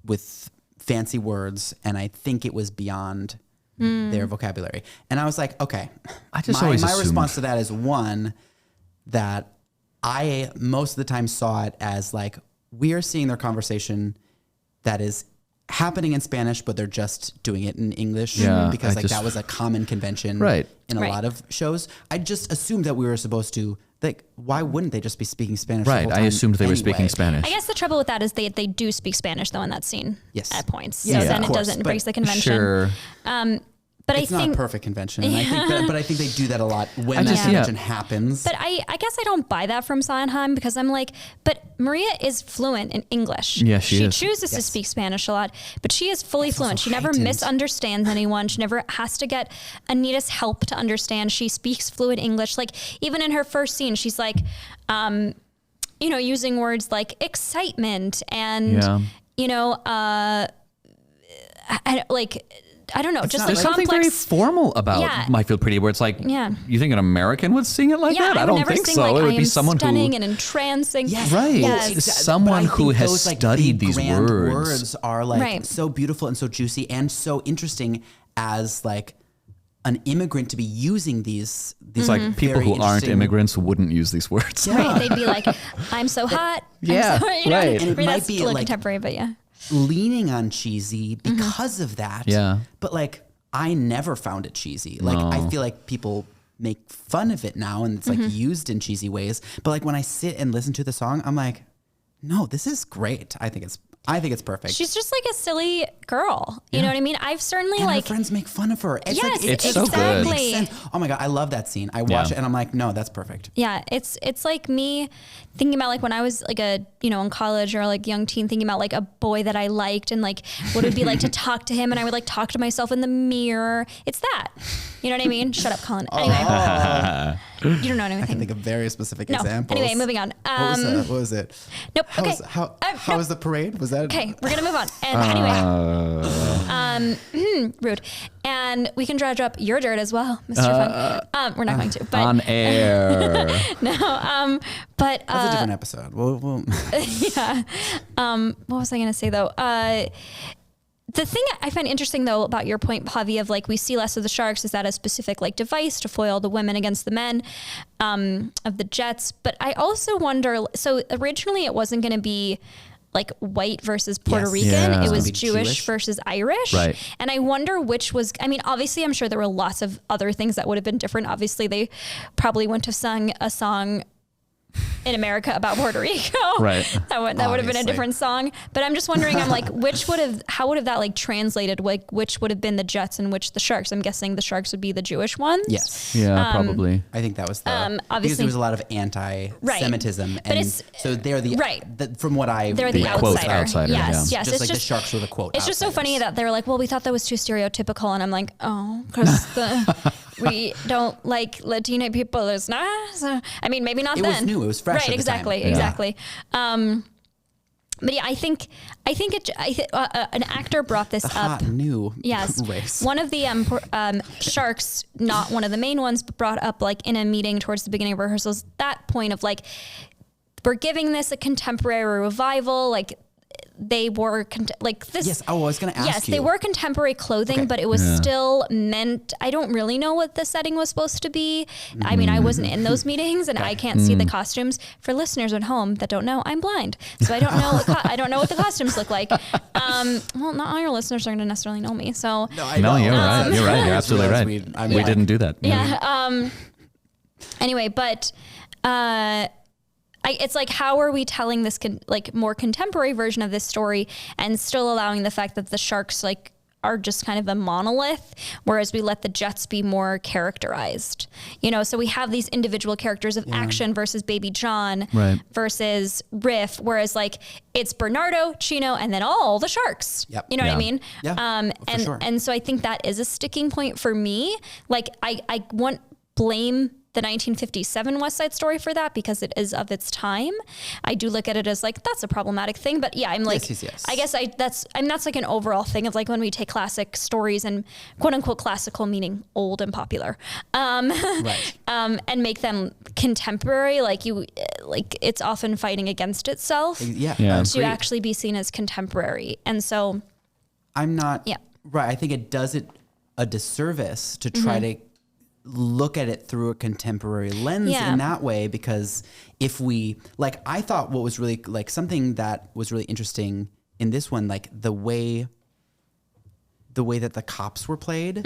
with fancy words, and I think it was beyond their vocabulary. And I was like, okay. I just my assumed. response to that is one, that I most of the time saw it as like we are seeing their conversation that is happening in Spanish, but they're just doing it in English because that was a common convention in a lot of shows. I just assumed that we were supposed to, like, why wouldn't they just be speaking Spanish? Right. The whole time I assumed they were speaking Spanish. I guess the trouble with that is they do speak Spanish though in that scene. Yes. At points. Yeah, so then of it course, doesn't breaks the convention. Sure. But But it's I think not a perfect convention. And I think but I think they do that a lot when that just- convention happens. But I guess I don't buy that from Sondheim because I'm like, but Maria is fluent in English. Yeah, she is. chooses to speak Spanish a lot, but she is fully fluent. also She never heightened. misunderstands anyone. She never has to get Anita's help to understand. She speaks fluent English. Like even in her first scene, she's like, using words like excitement and, I don't know, just the There's something very complex. formal about My Field Pretty, where it's like, you think an American would sing it like that? I would don't never think sing, so. Like, It would I be am someone stunning who, and entrancing. Yes. right? Yes. Someone But I who think has those, like, studied big, these grand words. are like Right. so beautiful and so juicy and so interesting as like an immigrant to be using these. It's like people very who aren't interesting- immigrants wouldn't use these words. Right, they'd be like, "I'm so hot." Yeah, I'm so, right. I And it mean, might that's be a little like- contemporary, but yeah. leaning on cheesy because of that. Yeah. But like I never found it cheesy. Like I feel like people make fun of it now and it's like used in cheesy ways. But like when I sit and listen to the song, I'm like, no, this is great. I think it's perfect. She's just like a silly girl. You know what I mean? I've certainly and like her friends make fun of her. It's Yes, like It's so good. exactly. makes sense. Oh my God, I love that scene. I watch it and I'm like, no, that's perfect. Yeah, it's like me thinking about like when I was like in college or like young teen, thinking about like a boy that I liked and like what it would be like to talk to him, and I would like talk to myself in the mirror. It's that. You know what I mean? Shut up, Colin. Anyway, you don't know I can anything. think of very specific No. examples. Anyway, moving on. What was it? Nope. How Okay. was, how Nope. was the parade? Was that Okay, we're gonna move on. And anyway, rude. And we can dredge up your dirt as well, Mr. Fun. We're not going to, but On air. no. But That's a different episode. We'll yeah. What was I gonna say though? The thing I find interesting though about your point, Pavi, of like we see less of the sharks, is that a specific like device to foil the women against the men of the Jets? But I also wonder. So originally it wasn't going to be like white versus Puerto Yes. Rican. Yeah. It It's was gonna be Jewish Jewish. versus Irish. Right. And I wonder which was. I mean, obviously, I'm sure there were lots of other things that would have been different. Obviously, they probably wouldn't have sung a song in America about Puerto Rico. Right. That would have been a Obviously. different song. But I'm just wondering, I'm like, how would have that like translated? Like which would have been the Jets and which the Sharks? I'm guessing the Sharks would be the Jewish ones. yes. Yeah, probably. I think that was the because obviously- there was a lot of anti-Semitism, But and it's- so they're the right. from what I They're the The quote outsider. outsider, Yes, yeah. yes. just It's like the Sharks were the quote. It's just so funny outsiders. that they're like, well, we thought that was too stereotypical, and I'm like, oh, because we don't like Latina people. It's not. So, I mean, maybe not It then. was new. It was fresh Right. at the time. Exactly. Yeah. Exactly. But yeah, I think an actor brought this the up. hot new Yes. race. One of the sharks, not one of the main ones, but brought up like in a meeting towards the beginning of rehearsals, that point of like, we're giving this a contemporary revival. Like they were like this. Yes. Oh, I was going to ask Yes, you. they were contemporary clothing, Okay. but it was still meant. I don't really know what the setting was supposed to be. I mean, I wasn't in those meetings, and I can't see the costumes. For listeners at home that don't know, I'm blind, so I don't know. I don't know what the costumes look like. Well, not all your listeners are going to necessarily know me, so I No, know. you're right. You're right. You're I absolutely realized right. we We didn't do that. yeah. Anyway, but it's like, how are we telling this like more contemporary version of this story and still allowing the fact that the sharks like are just kind of a monolith, whereas we let the Jets be more characterized, so we have these individual characters of action versus Baby John Right. versus Riff, whereas like it's Bernardo, Chino, and then all the sharks. Yep. You know what I Yeah. mean? Yeah, for and sure. and so I think that is a sticking point for me. Like I won't blame the 1957 West Side Story for that because it is of its time. I do look at it as like, that's a problematic thing, but yeah, I'm like, Yes. I guess that's like an overall thing of like when we take classic stories and quote unquote classical meaning old and popular, Right. and make them contemporary. Like it's often fighting against itself Yeah. Yeah. to actually be seen as contemporary. And so, I'm not. Yeah. Right. I think it does it a disservice to try to look at it through a contemporary lens Yeah. in that way, because if we like, I thought what was really like something that was really interesting in this one, like the way that the cops were played,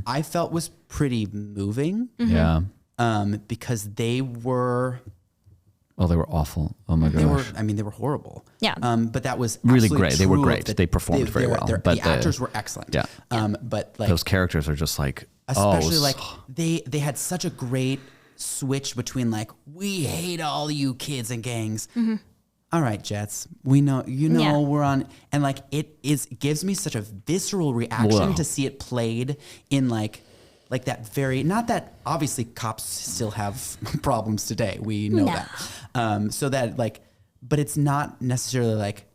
I felt was pretty moving. Yeah. Because they were Oh, they were awful. Oh my gosh. They were horrible. Yeah. But that was Really great. They were true great. They performed very well. But the actors were excellent. Yeah. But like those characters are just like, especially like they had such a great switch between like, we hate all you kids and gangs. All right, Jets, we know, we're on, and like it gives me such a visceral reaction to see it played in like that very, not that obviously cops still have problems today. We know that. So that like, but it's not necessarily like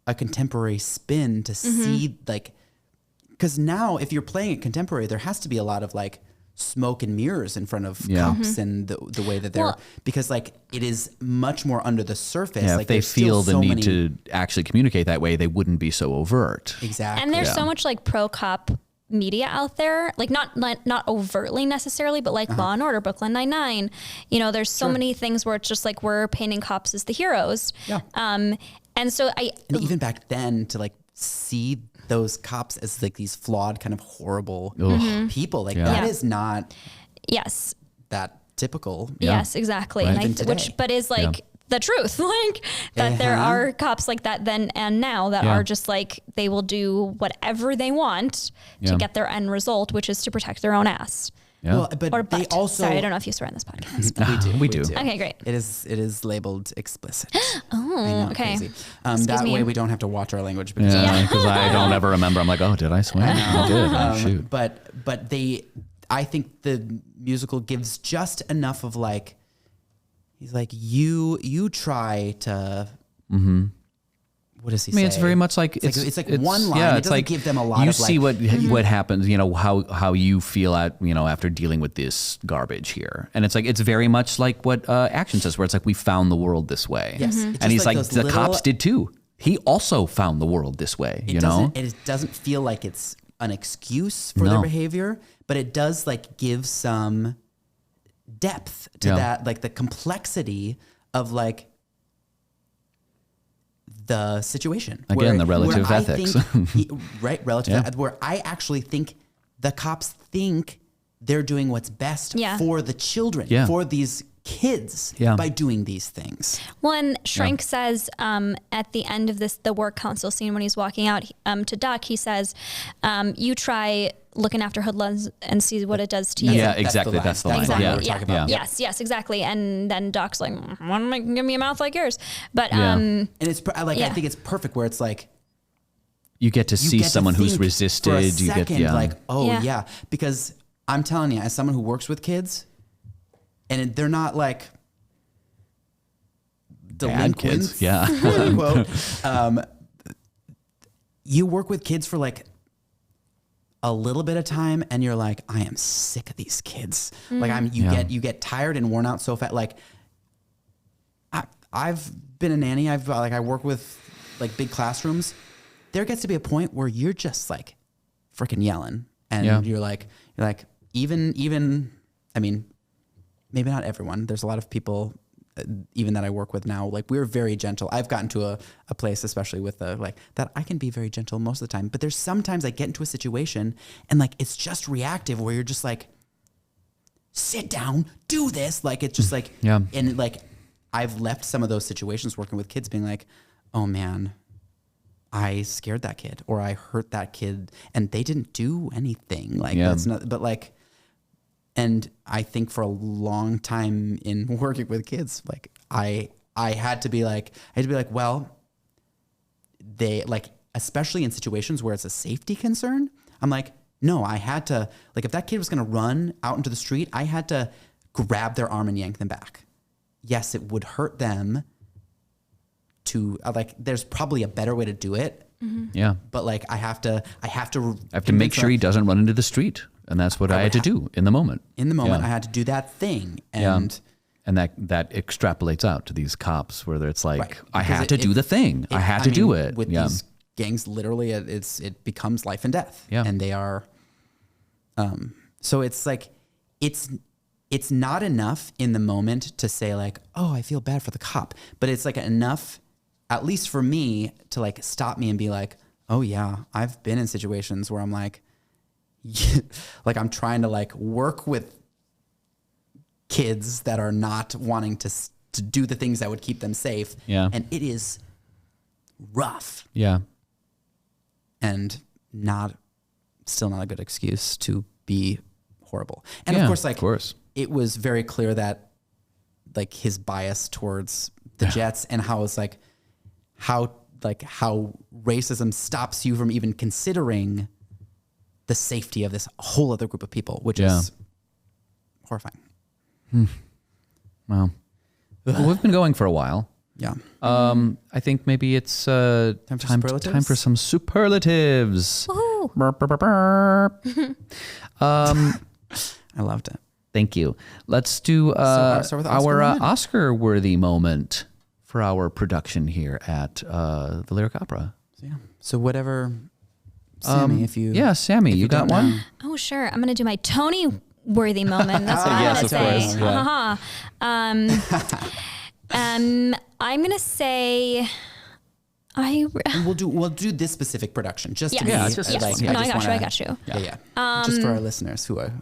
a contemporary spin to see like, because now if you're playing it contemporary, there has to be a lot of like smoke and mirrors in front of cops and the way that they're, because like it is much more under the surface. Yeah, like if they feel the need to actually communicate that way, they wouldn't be so overt. Exactly. And there's so much like pro cop media out there, like not overtly necessarily, but like Law and Order, Brooklyn Nine-Nine. There's so many things where it's just like we're painting cops as the heroes. Yeah. And so and even back then to like see those cops as like these flawed, kind of horrible people, like that is not that typical. Yes, exactly. Right. And but is like the truth, like that there are cops like that then and now that are just like, they will do whatever they want to get their end result, which is to protect their own ass. Yeah. Well, but they also, sorry, I don't know if you swear on this podcast. But We do. Okay, great. It is labeled explicit. Oh, okay. Crazy. That way we don't have to watch our language. Because Because I don't ever remember. I'm like, oh, did I swear? I did. Oh, shoot. But I think the musical gives just enough of like, he's like, you try to. What does he say? It's very much like it's like one line. Yeah, it it's doesn't like give them a lot. You of see like, what happens. How you feel after dealing with this garbage here, and it's like it's very much like what Action says, where it's like we found the world this way. Yes, and he's like the cops did too. He also found the world this way. It doesn't feel like it's an excuse for their behavior, but it does like give some depth to that, like the complexity of like the situation. Again, the relative ethics. Relative, where I actually think the cops think they're doing what's best for the children, for these kids by doing these things. Well, and Shrink says at the end of the work council scene when he's walking out to Duck, he says, you try looking after hoodlums and see what it does to you. Yeah, exactly. That's the line. Exactly. We're talking about. Yes, exactly. And then Doc's like, want to give me a mouth like yours? But and it's like I think it's perfect where it's like you get to see someone who's resisted. For a second, like, because I'm telling you, as someone who works with kids, and they're not like delinquents, quote unquote. You work with kids for like a little bit of time, and you're like, I am sick of these kids. Like you get tired and worn out so fast. Like I've been a nanny. I work with like big classrooms. There gets to be a point where you're just like freaking yelling, and you're like even. I mean, maybe not everyone. There's a lot of people, even that I work with now, like we're very gentle. I've gotten to a place, especially with like that I can be very gentle most of the time, but there's sometimes I get into a situation and like, it's just reactive where you're just like, sit down, do this. Like, it's just like, and like, I've left some of those situations working with kids being like, oh man, I scared that kid or I hurt that kid and they didn't do anything. Like that's not, but like, and I think for a long time in working with kids, like I had to be like, well, they like, especially in situations where it's a safety concern, I'm like, no, I had to, like, if that kid was going to run out into the street, I had to grab their arm and yank them back. Yes, it would hurt them to like, there's probably a better way to do it. Yeah. But like, I have to make sure he doesn't run into the street. And that's what I had to do in the moment. In the moment, I had to do that thing. And that extrapolates out to these cops where it's like, I had to do the thing. I had to do it. With these gangs, literally, it becomes life and death. Yeah. And they are, so it's like, it's not enough in the moment to say like, oh, I feel bad for the cop. But it's like enough, at least for me, to like stop me and be like, oh yeah, I've been in situations where I'm like I'm trying to like work with kids that are not wanting to to do the things that would keep them safe. Yeah. And it is rough Yeah. and still not a good excuse to be horrible. And Yeah, of course, like, of course. it was very clear that like his bias towards the Jets and how it's like how racism stops you from even considering the safety of this whole other group of people, which is horrifying. Wow. Well, we've been going for a while. Yeah. I think maybe it's time for some superlatives. Woohoo. Burp, burp, burp, burp. I loved it. Thank you. Let's do start with Oscar our moment. Oscar-worthy moment for our production here at the Lyric Opera. So whatever, Sammy, if you... Yeah, Sammy, you got don't one? know. Oh, sure. I'm going to do my Tony worthy moment. That's what Yes, I'm of going to course, say. I'm going to say... We'll do this specific production just to Yes. be just- like, No, I just got you. Yeah. Just for our listeners who are...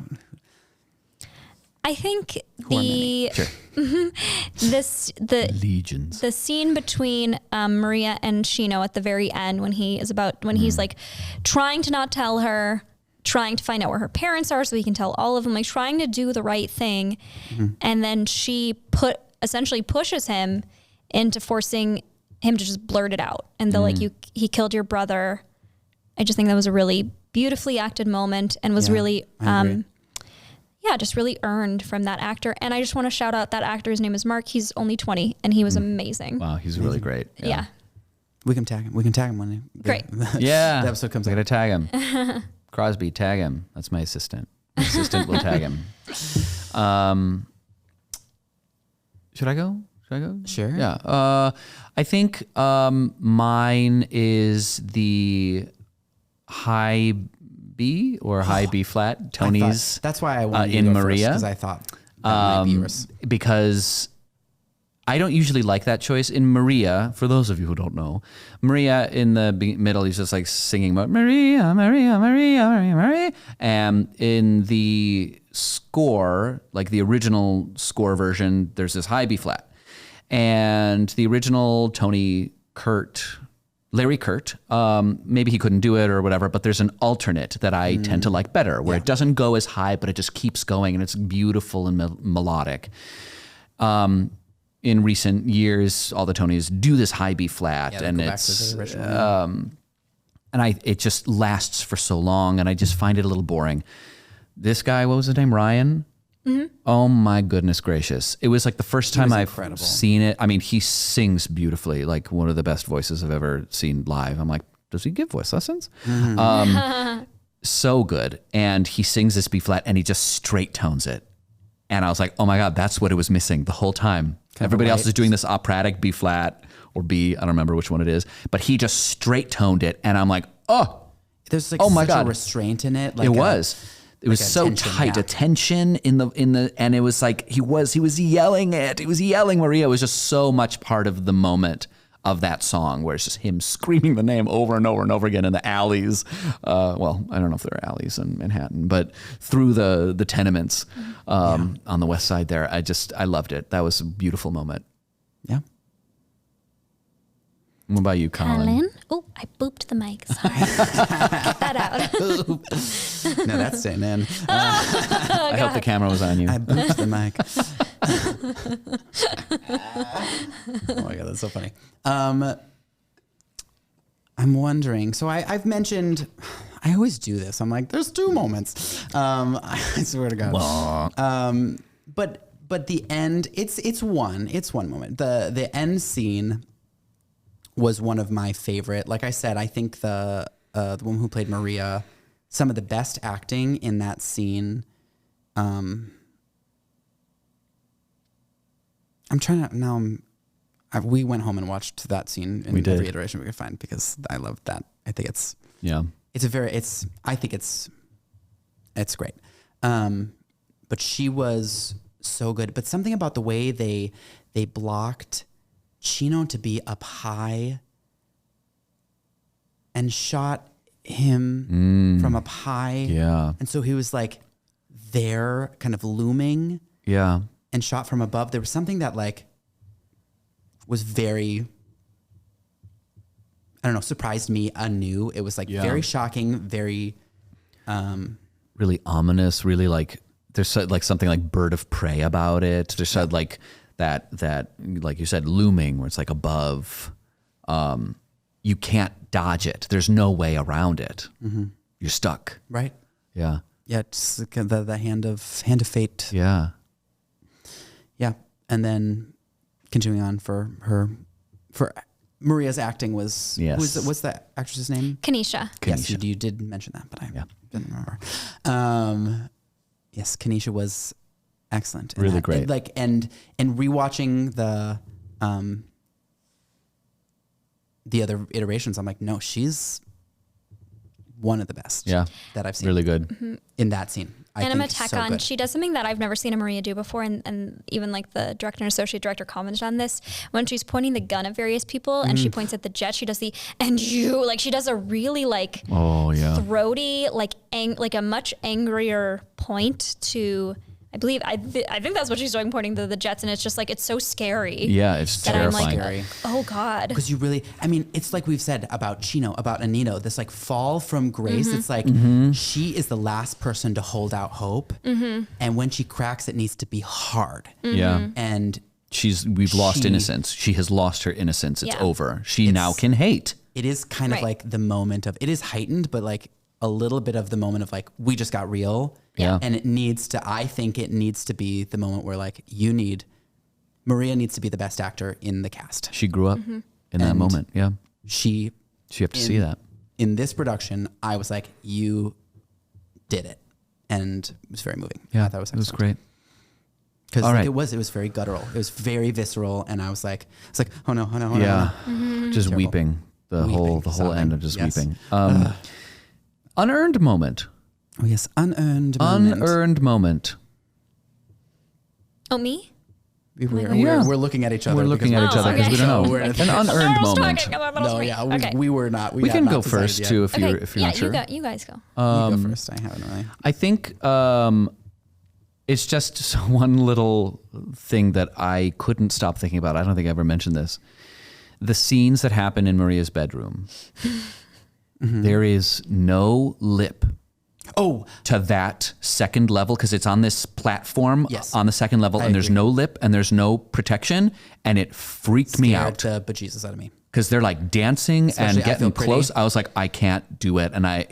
I think many. Sure. the Legions. the scene between Maria and Shino at the very end when he's like trying to not tell her, trying to find out where her parents are so he can tell all of them, like trying to do the right thing, and then she essentially pushes him into forcing him to just blurt it out, and he killed your brother. I just think that was a really beautifully acted moment and was really just really earned from that actor. And I just want to shout out that actor. His name is Mark. He's only 20 and he was amazing. Wow, he's really great. Yeah. We can tag him when Great. Yeah. the episode comes I out. gotta tag him. Crosby, tag him. That's my assistant. My assistant will tag him. Should I go? Sure. Yeah. I think mine is the high B or high B flat. Tony's. That's why I wanted in to go Maria. because I thought that might be yours. Because I don't usually like that choice. In Maria, for those of you who don't know, Maria in the middle, he's just like singing about Maria, Maria, Maria, Maria, Maria. And in the score, like the original score version, there's this high B flat. And the original Larry Kurt, maybe he couldn't do it or whatever, but there's an alternate that I tend to like better, where it doesn't go as high, but it just keeps going and it's beautiful and melodic. In recent years, all the Tonys do this high B flat, and it's it just lasts for so long, and I just find it a little boring. This guy, what was his name? Ryan. Mm-hmm. Oh my goodness gracious. It was like the first time I've seen it. I mean, he sings beautifully, like one of the best voices I've ever seen live. I'm like, does he give voice lessons? Mm-hmm. So good. And he sings this B flat and he just straight tones it. And I was like, oh my God, that's what it was missing the whole time. Everybody else is doing this operatic B flat or B, I don't remember which one it is, but he just straight toned it. And I'm like, oh, there's like my such God. a restraint in it. Like it was so tension, tight, a tension in the, and it was like he was yelling it. He was yelling Maria. It was just so much part of the moment of that song, where it's just him screaming the name over and over and over again in the alleys. Well, I don't know if there are alleys in Manhattan, but through the tenements on the west side there. I loved it. That was a beautiful moment. Yeah. What about you, Colin? Oh, I booped the mic. Sorry. Cut that out. No, that's staying in. I hope the camera was on you. I booped the mic. Oh my God, that's so funny. I'm wondering, so I've mentioned, I always do this. I'm like, there's two moments. I swear to God. But the end, it's one moment. The end scene was one of my favorite. Like I said, I think the woman who played Maria, some of the best acting in that scene. We went home and watched that scene in every iteration we could find because I loved that. I think it's great. But she was so good. But something about the way they blocked Chino to be up high and shot him from up high. Yeah. And so he was like there kind of looming. Yeah. And shot from above. There was something that like was very, I don't know, surprised me anew. It was like very shocking, very really ominous, really like there's like something like Bird of Prey about it. There's like that like you said, looming, where it's like above. You can't dodge it. There's no way around it. You're stuck. right. Yeah. Yeah, it's the hand of fate. Yeah. Yeah, and then continuing on for Maria's acting was what's the actress's name? Kanisha. Yes, you did mention that, but I didn't remember. Yes, Kanisha was excellent. in Really that. great. Like and rewatching the other iterations, I'm like, no, she's one of the best. That I've seen. Really good. In that scene. And I'm gonna tack on. She does something that I've never seen a Maria do before, and even like the director and associate director commented on this. When she's pointing the gun at various people, and she points at the jet, she does the "and you" like she does a really like throaty like a much angrier point to. I believe I think that's what she's doing, pointing to the jets, and it's just like it's so scary. Yeah, it's terrifying. I'm like, oh God. Because you really, I mean, it's like we've said about Chino, about Anito, this like fall from grace. It's like she is the last person to hold out hope, and when she cracks, it needs to be hard. Yeah, and we've lost innocence. She has lost her innocence. It's over. She now can hate. It is kind of like the moment of, it is heightened, but like a little bit of the moment of like, we just got real. Yeah. And I think it needs to be the moment where like Maria needs to be the best actor in the cast. She grew up in that moment. Yeah. You have to see that. In this production, I was like, you did it. And it was very moving. Yeah. I thought it was great. Because like, it was very guttural. It was very visceral. And I was like, oh no. Just Terrible. weeping. The whole end of just Yes. weeping. Unearned moment. Oh yes, unearned moment. Unearned moment. Oh, me? We're looking at each other. We're looking at each other because we don't know. We're in An unearned moment. We were not. We can go first too if you're not sure. You guys go. You go first. I haven't really. I think it's just one little thing that I couldn't stop thinking about. I don't think I ever mentioned this. The scenes that happen in Maria's bedroom. There is no lip to that second level because it's on this platform on the second level and there's no lip and there's no protection and it freaked me out. The bejesus out of me. Because they're like dancing Especially and getting close. I was like, I can't do it. And I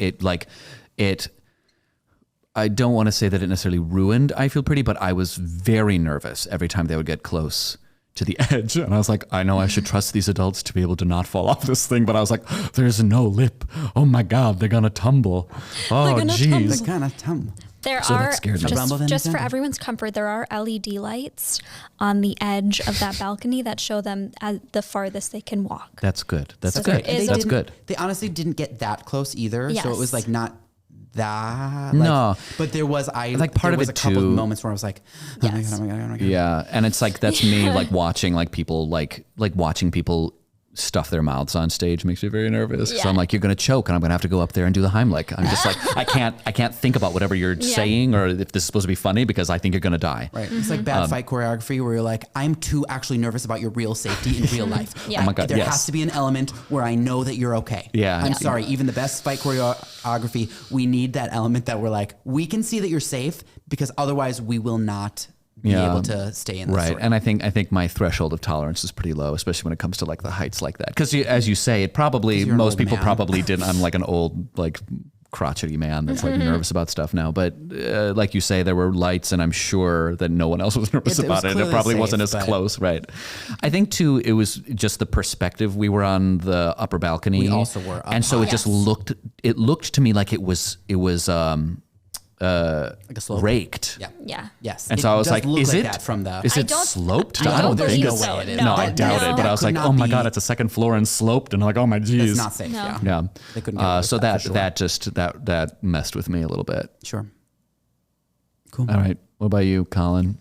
don't want to say that it necessarily ruined I Feel Pretty, but I was very nervous every time they would get close to the edge. And I was like, I know I should trust these adults to be able to not fall off this thing. But I was like, there's no lip. Oh my God, they're going to tumble. Oh, jeez. They're going to tumble. There So that are, scared me. just for everyone's comfort, there are LED lights on the edge of that balcony that show them at the farthest they can walk. That's good. That's So good. That's good. They honestly didn't get that close either. Yes. So it was like not that. No. But there was, part of was it a couple too. of moments where I was like, oh my God. Yeah. And it's like, that's me like watching like people, like watching people stuff their mouths on stage makes me very nervous. So I'm like, you're going to choke and I'm going to have to go up there and do the Heimlich. I'm just like, I can't think about whatever you're saying or if this is supposed to be funny because I think you're going to die. Right. It's like bad fight choreography where you're like, I'm too actually nervous about your real safety in real life. Yeah. Oh my God, there has to be an element where I know that you're okay. Yeah. I'm sorry. Even the best fight choreography, we need that element that we're like, we can see that you're safe because otherwise we will not be able to stay in the story. And I think my threshold of tolerance is pretty low, especially when it comes to like the heights like that. Because as you say, it probably most people probably didn't. I'm like an old like crotchety man that's like nervous about stuff now. But like you say, there were lights, and I'm sure that no one else was nervous about it. It probably wasn't as close, right? I think too, it was just the perspective. We were on the upper balcony. We also were, and so it just looked. It looked to me like it was. Like a slope. Raked. Yeah. Yes. And so I was like, is it that from the? Is it don't- sloped? I don't think believe it's. so. No, I doubt it. But I was like, That oh could my not God, be- it's a second floor and sloped, and I'm like, oh my geez. It's not safe. No. Yeah. They couldn't get away with So that for that messed with me a little bit. Sure. Cool. All right. What about you, Colin?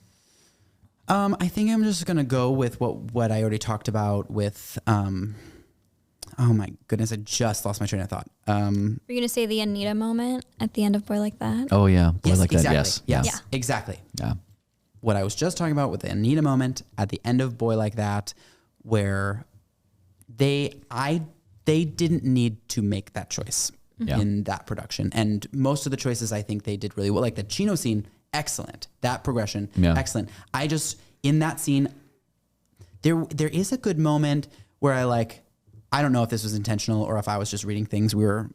I think I'm just gonna go with what I already talked about with. Oh my goodness! I just lost my train of thought. Were you gonna say the Anita moment at the end of Boy Like That? Oh yeah, Boy Like exactly. That. Yes. Yes. Yeah. Exactly. Yeah. What I was just talking about with the Anita moment at the end of Boy Like That where they didn't need to make that choice in that production. And most of the choices I think they did really well. Like the Chino scene, excellent. That progression, excellent. I just, in that scene, there is a good moment where I don't know if this was intentional or if I was just reading things. We were,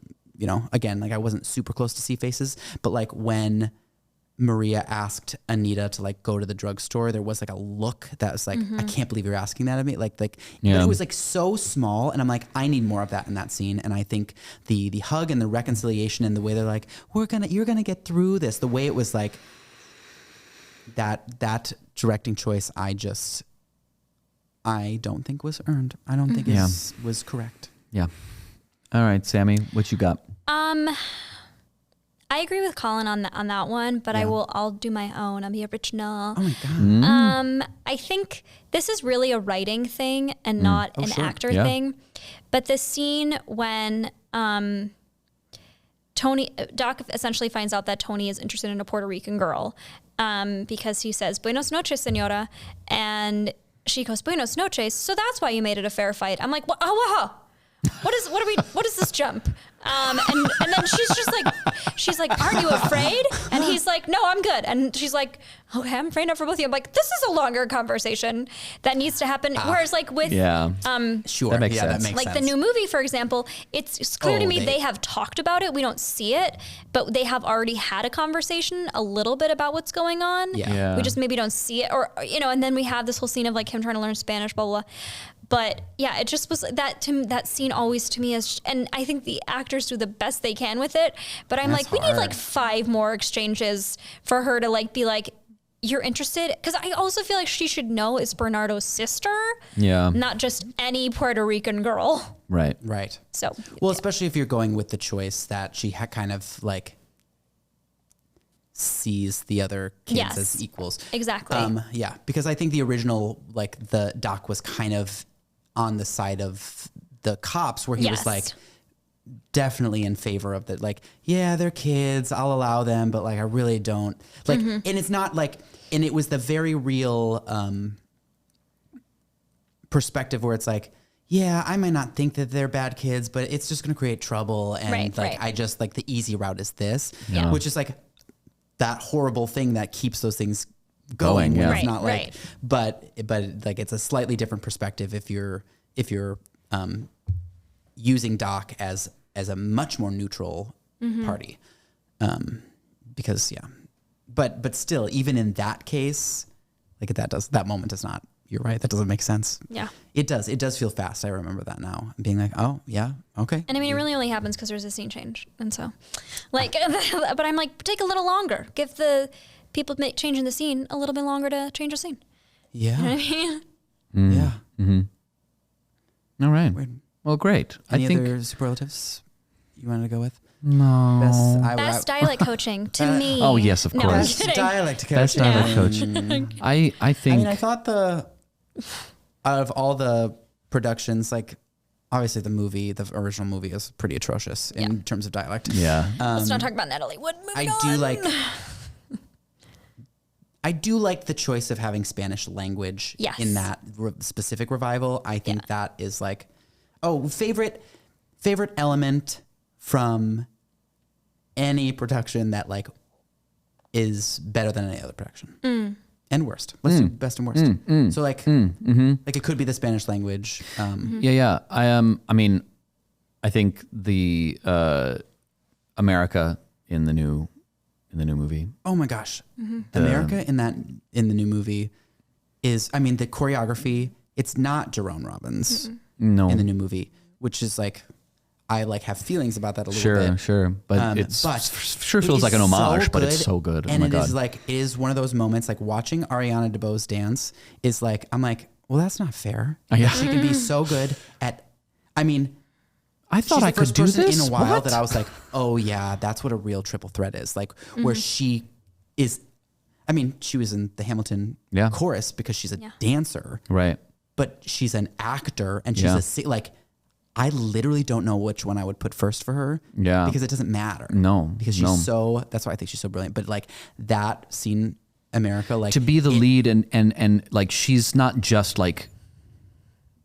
again, like I wasn't super close to see faces, but like when Maria asked Anita to like go to the drugstore, there was like a look that was like, I can't believe you're asking that of me. But it was like so small. And I'm like, I need more of that in that scene. And I think the hug and the reconciliation and the way they're like, you're going to get through this, the way it was like that directing choice, I don't think was earned. I don't think it was correct. Yeah. All right, Sammy, what you got? I agree with Colin on that one, but I'll do my own. I'll be original. Oh my God. I think this is really a writing thing and not an actor thing. But the scene when Doc essentially finds out that Tony is interested in a Puerto Rican girl because he says, "Buenos noches, señora," and she goes, "Buenos noches." So that's why you made it a fair fight. I'm like, what is this jump? And then she's like, "Aren't you afraid?" And he's like, "No, I'm good." And she's like, "Okay, I'm afraid not for both of you." I'm like, this is a longer conversation that needs to happen. Whereas like with, sure. That makes sense. That makes like sense. the new movie, for example, it's clear to me they have talked about it. We don't see it, but they have already had a conversation a little bit about what's going on. Yeah. We just maybe don't see it, or and then we have this whole scene of like him trying to learn Spanish, blah, blah, blah. But yeah, it just was that scene always to me is, and I think the actors do the best they can with it. But I'm like, we need like 5 more exchanges for her to like be like, you're interested? Because I also feel like she should know it's Bernardo's sister, not just any Puerto Rican girl. Right. So, well, especially if you're going with the choice that she kind of like sees the other kids as equals. Exactly. Yeah, because I think the original, like the Doc was kind of on the side of the cops where he was like definitely in favor of that. Like, yeah, they're kids, I'll allow them, but like, I really don't like, and it's not like, and it was the very real perspective where it's like, yeah, I might not think that they're bad kids, but it's just going to create trouble. And I just like the easy route is this, which is like that horrible thing that keeps those things going. It's not like, but like it's a slightly different perspective if you're using Doc as a much more neutral party, because but still, even in that case, like that moment does not. You're right. That doesn't make sense. Yeah, it does. It does feel fast. I remember that now, being like, oh yeah, okay. And I mean, it really only happens because there's a scene change, and so, like, but I'm like, take a little longer. Give the people changing the scene a little bit longer to change the scene. Yeah. You know what I mean? Yeah. All right. Weird. Well, great. Any I think other superlatives you wanted to go with? no. Best dialect coaching to me. Oh yes, of No, I'm course. kidding. Dialect coach. Best dialect coach. I think. I mean, I thought out of all the productions, like obviously the original movie is pretty atrocious in terms of dialect. Yeah. Let's not talk about Natalie Wood. I do like the choice of having Spanish language in that specific revival. I think that is like, favorite element from any production that like is better than any other production. And worst. Let's do best and worst. So like, like it could be the Spanish language. Yeah. I mean, I think the America in the new movie. Oh my gosh, America in the new movie is. I mean, the choreography. It's not Jerome Robbins No. in the new movie, which is like, I like have feelings about that a little bit. Sure. But it feels like an homage, but it's so good. And oh my God. it is one of those moments like watching Ariana DeBose dance is like, I'm like, well, that's not fair. Yeah. She can be so good at, I mean, I thought I could do this in a while What? that I was like, oh yeah, that's what a real triple threat is. Like where she is, I mean, she was in the Hamilton chorus because she's a dancer, Right. but she's an actor and she's like, I literally don't know which one I would put first for her. Yeah. Because it doesn't matter. No. Because she's that's why I think she's so brilliant. But like that scene, America, like to be the lead and like she's not just like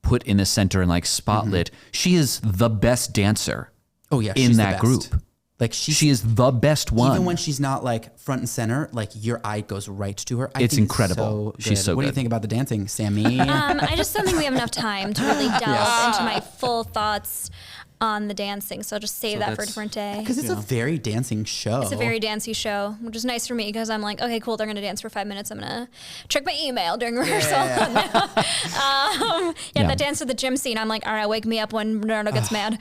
put in the center and like spotlit. She is the best dancer. Oh yeah, in she's that the best. group. Like she is the best one. Even when she's not like front and center, like your eye goes right to her. It's incredible. She's so What do you good. think about the dancing, Sammy? I just don't think we have enough time to really delve into my full thoughts on the dancing. So I'll just save that for a different day. Because it's a very dancing show. It's a very dancey show, which is nice for me because I'm like, okay, cool, they're going to dance for 5 minutes. I'm going to check my email during rehearsal. The dance at the gym scene, I'm like, all right, wake me up when Bernardo gets mad.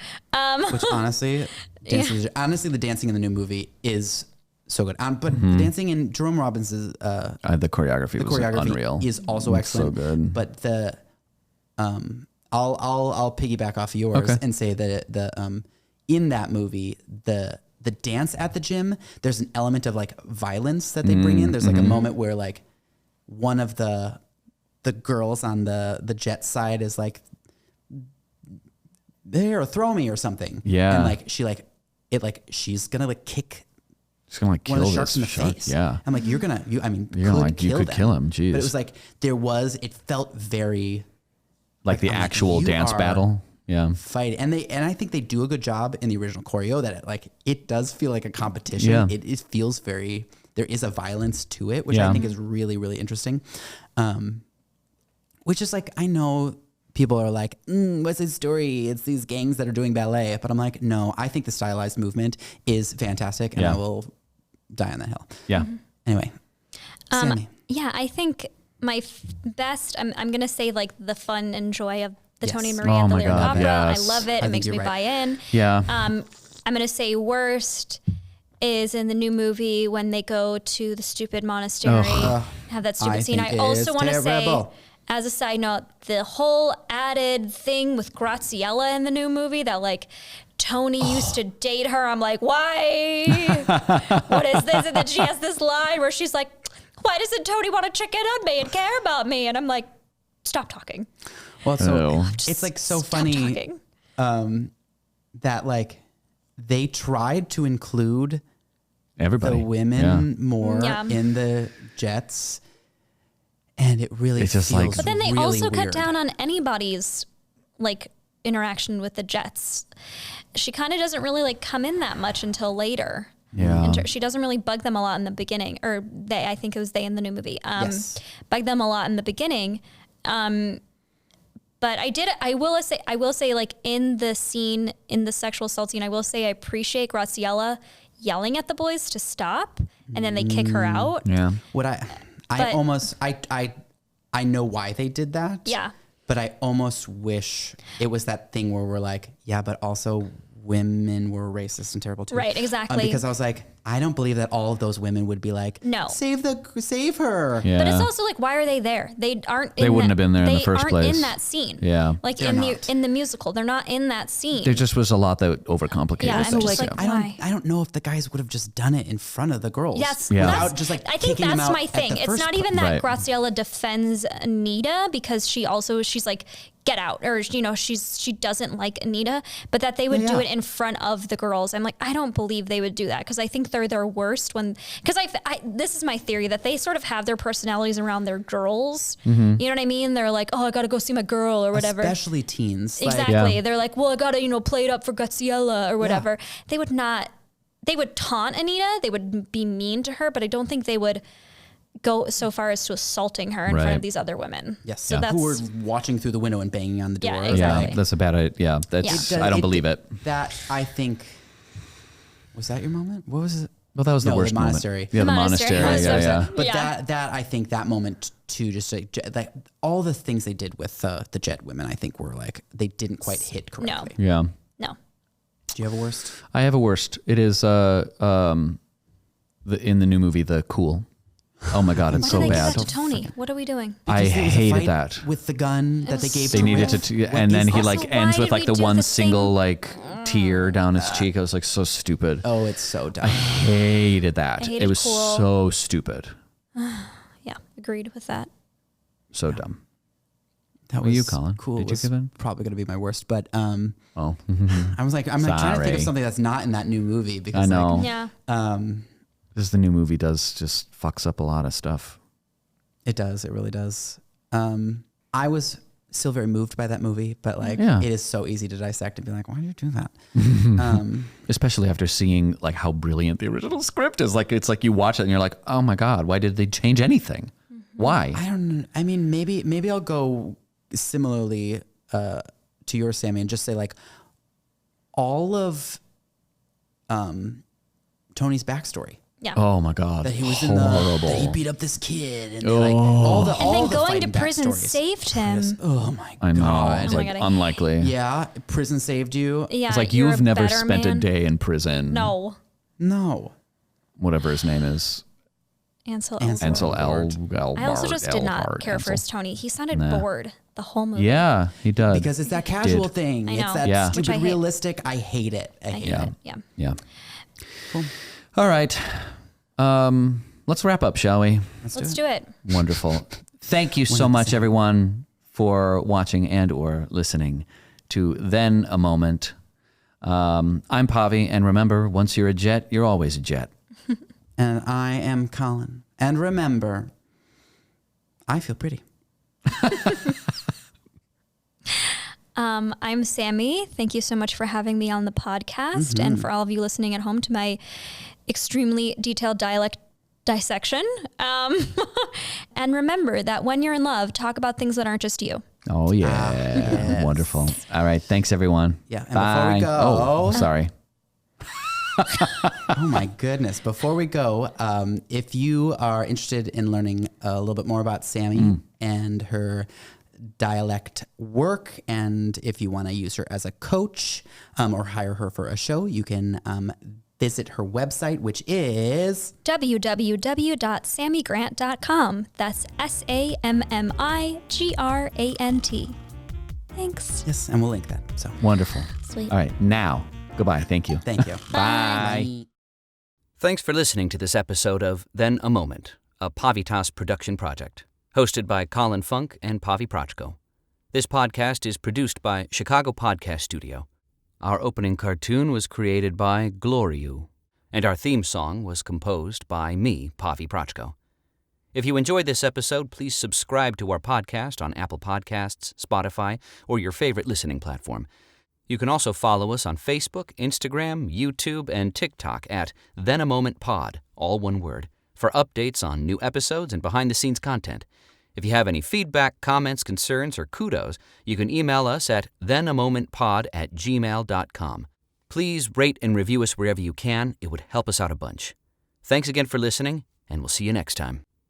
Which honestly, the dancing in the new movie is so good. But dancing in Jerome Robbins' the choreography was unreal. Is also excellent. So good. But the I'll piggyback off of yours and say that the in that movie the dance at the gym, there's an element of like violence that they bring in. There's like a moment where like one of the girls on the Jet side is like, there, throw me or something. Yeah. And like she's gonna like kick She's gonna like one of kill the sharks this in the shark. face. Yeah. I'm like, you could kill him. Jeez. But it was like it felt very like the actual dance battle. Yeah. fight. And I think they do a good job in the original choreo that it does feel like a competition. Yeah. It feels there is a violence to it, which I think is really, really interesting. Which is like, I know people are like, what's his story? It's these gangs that are doing ballet. But I'm like, no, I think the stylized movement is fantastic and I will die on that hill. Yeah. Anyway, Sammy. Yeah, I think my best, I'm going to say like the fun and joy of the Tony and Maria Oh and the my lyric God, opera. yes. I love it. It think makes you're me right. buy in. Yeah. I'm going to say worst is in the new movie when they go to the stupid monastery, have that stupid I scene. think I also want to say, terrible. as a side note, the whole added thing with Graziella in the new movie that like Tony used to date her. I'm like, why? What is this? And then she has this line where she's like, why doesn't Tony want to check in on me and care about me? And I'm like, stop talking. Well, Just it's like so stop funny talking. that like they tried to include Everybody. the women more Yeah. in the Jets, and it really It's just feels like- But then they really also cut weird. down on anybody's like interaction with the Jets. She kind of doesn't really like come in that much until later. Yeah. She doesn't really bug them a lot in the beginning, or I think it was they in the new movie. Yes. Bug them a lot in the beginning. But I will say like in the scene, in the sexual assault scene, I will say I appreciate Graziella yelling at the boys to stop, and then they kick her out. Yeah. What I But- almost I know why they did that. Yeah. But I almost wish it was that thing where we're like, yeah, but also women were racist and terrible too. Right, exactly. Because I was like, I don't believe that all of those women would be like, No. save her. Yeah. But it's also like, why are they there? They aren't. They wouldn't have been there in the first They place. aren't in that scene. Yeah. Like They're in not. the musical, they're not in that scene. There just was a lot that overcomplicated Yeah, I'm things. just like, why? I don't know if the guys would have just done it in front of the girls. Yes, Yeah. that's, Without just like I think kicking them that's out my at thing. the It's first not pla- even that Right. Graziella defends Anita because she's like, get out, or she doesn't like Anita, but that they would do Yeah. it in front of the girls. I'm like, I don't believe they would do that because I think they're their worst because this is my theory that they sort of have their personalities around their girls. Mm-hmm. You know what I mean? They're like, oh, I gotta go see my girl or whatever. Especially teens. Like, Exactly. Yeah. They're like, well, I gotta, play it up for Graziella or whatever. They would not. They would taunt Anita. They would be mean to her, but I don't think they would go so far as to assaulting her in front Right. of these other women. yes. So that's Who were watching through the window and banging on the door. Yeah, Yeah, exactly. that's a bad idea. Yeah, that's. Yeah. I don't believe it. That I think was that your moment. What was it? Well, that was the No, the worst monastery. moment. Yeah, the The monastery. monastery. Yeah, yeah. But Yeah. that I think that moment too, just like all the things they did with the Jet women, I think were like they didn't quite hit correctly. Yeah. No. Do you have a worst? I have a worst. It is in the new movie, The Cool. Oh my God, it's Why so did they bad. give that to Tony? What are we doing? I Because there was a hated fight that. with the gun that they gave. They to needed Riff. to, What and then is he that? like Also, ends why with did like we the do one the single thing? like tear down his cheek. I was like, so stupid. Oh, it's so dumb. I hated that. I hated It was Cool. so stupid. Yeah, agreed with that. So dumb. That What was you, Colin? Cool. Did you was give in? Probably going to be my worst, but Oh, I was like, I'm like trying to think Sorry. of something that's not in that new movie because I know. like, Yeah. this the new movie does just fucks up a lot of stuff. it does. It really does. I was still very moved by that movie, but like Yeah. it is so easy to dissect and be like, why did you do that? Especially after seeing like how brilliant the original script is. Like it's like you watch it and you're like, oh my God, why did they change anything? Why? I don't know. I mean, maybe I'll go similarly to your Sammy and just say like all of Tony's backstory. Yeah. Oh my God. That he was horrible. that he beat up this kid and like all the And then the going to fighting prison backstories. saved him. Oh my God. I know. It's Oh my like God, unlikely. Yeah, prison saved you. Yeah. It's like you're you've a never better spent a man. day in prison. No. No. Whatever his name is. Ansel Ansel Elgort. Elgort. I also just did not care for Ansel. his Tony. He sounded bored the whole movie. Yeah, he does. Because it's that casual thing. I It's know. that Yeah. Which I stupid hate. realistic. I hate it. I I hate hate it. it. Yeah. Yeah. Cool. All right. Let's wrap up, shall we? Let's do it. Wonderful. Thank you so much, everyone, for watching and or listening to Then a Moment. I'm Pavi, and remember, once you're a jet, you're always a jet. And I am Colin. And remember, I feel pretty. I'm Sammy. Thank you so much for having me on the podcast and for all of you listening at home to my extremely detailed dialect dissection. And remember that when you're in love, talk about things that aren't just you. Oh, yeah. yes. Wonderful. All right. Thanks, everyone. Yeah, and Bye. before we go- Oh, sorry. Oh my goodness. Before we go, if you are interested in learning a little bit more about Sammy and her dialect work, and if you want to use her as a coach or hire her for a show, you can visit her website, which is www.sammygrant.com. That's SAMMIGRANT. Thanks. yes, and we'll link that. So Wonderful. Sweet. All right. Now, goodbye. Thank you. thank you. Bye. Thanks for listening to this episode of Then a Moment, a Pavitas production project, hosted by Colin Funk and Pavi Proczko. This podcast is produced by Chicago Podcast Studio. Our opening cartoon was created by Gloriu, and our theme song was composed by me, Pavi Proczko. If you enjoyed this episode, please subscribe to our podcast on Apple Podcasts, Spotify, or your favorite listening platform. You can also follow us on Facebook, Instagram, YouTube, and TikTok at Then a Moment Pod, all one word, for updates on new episodes and behind-the-scenes content. If you have any feedback, comments, concerns, or kudos, you can email us at thenamomentpod@gmail.com. Please rate and review us wherever you can. It would help us out a bunch. Thanks again for listening, and we'll see you next time.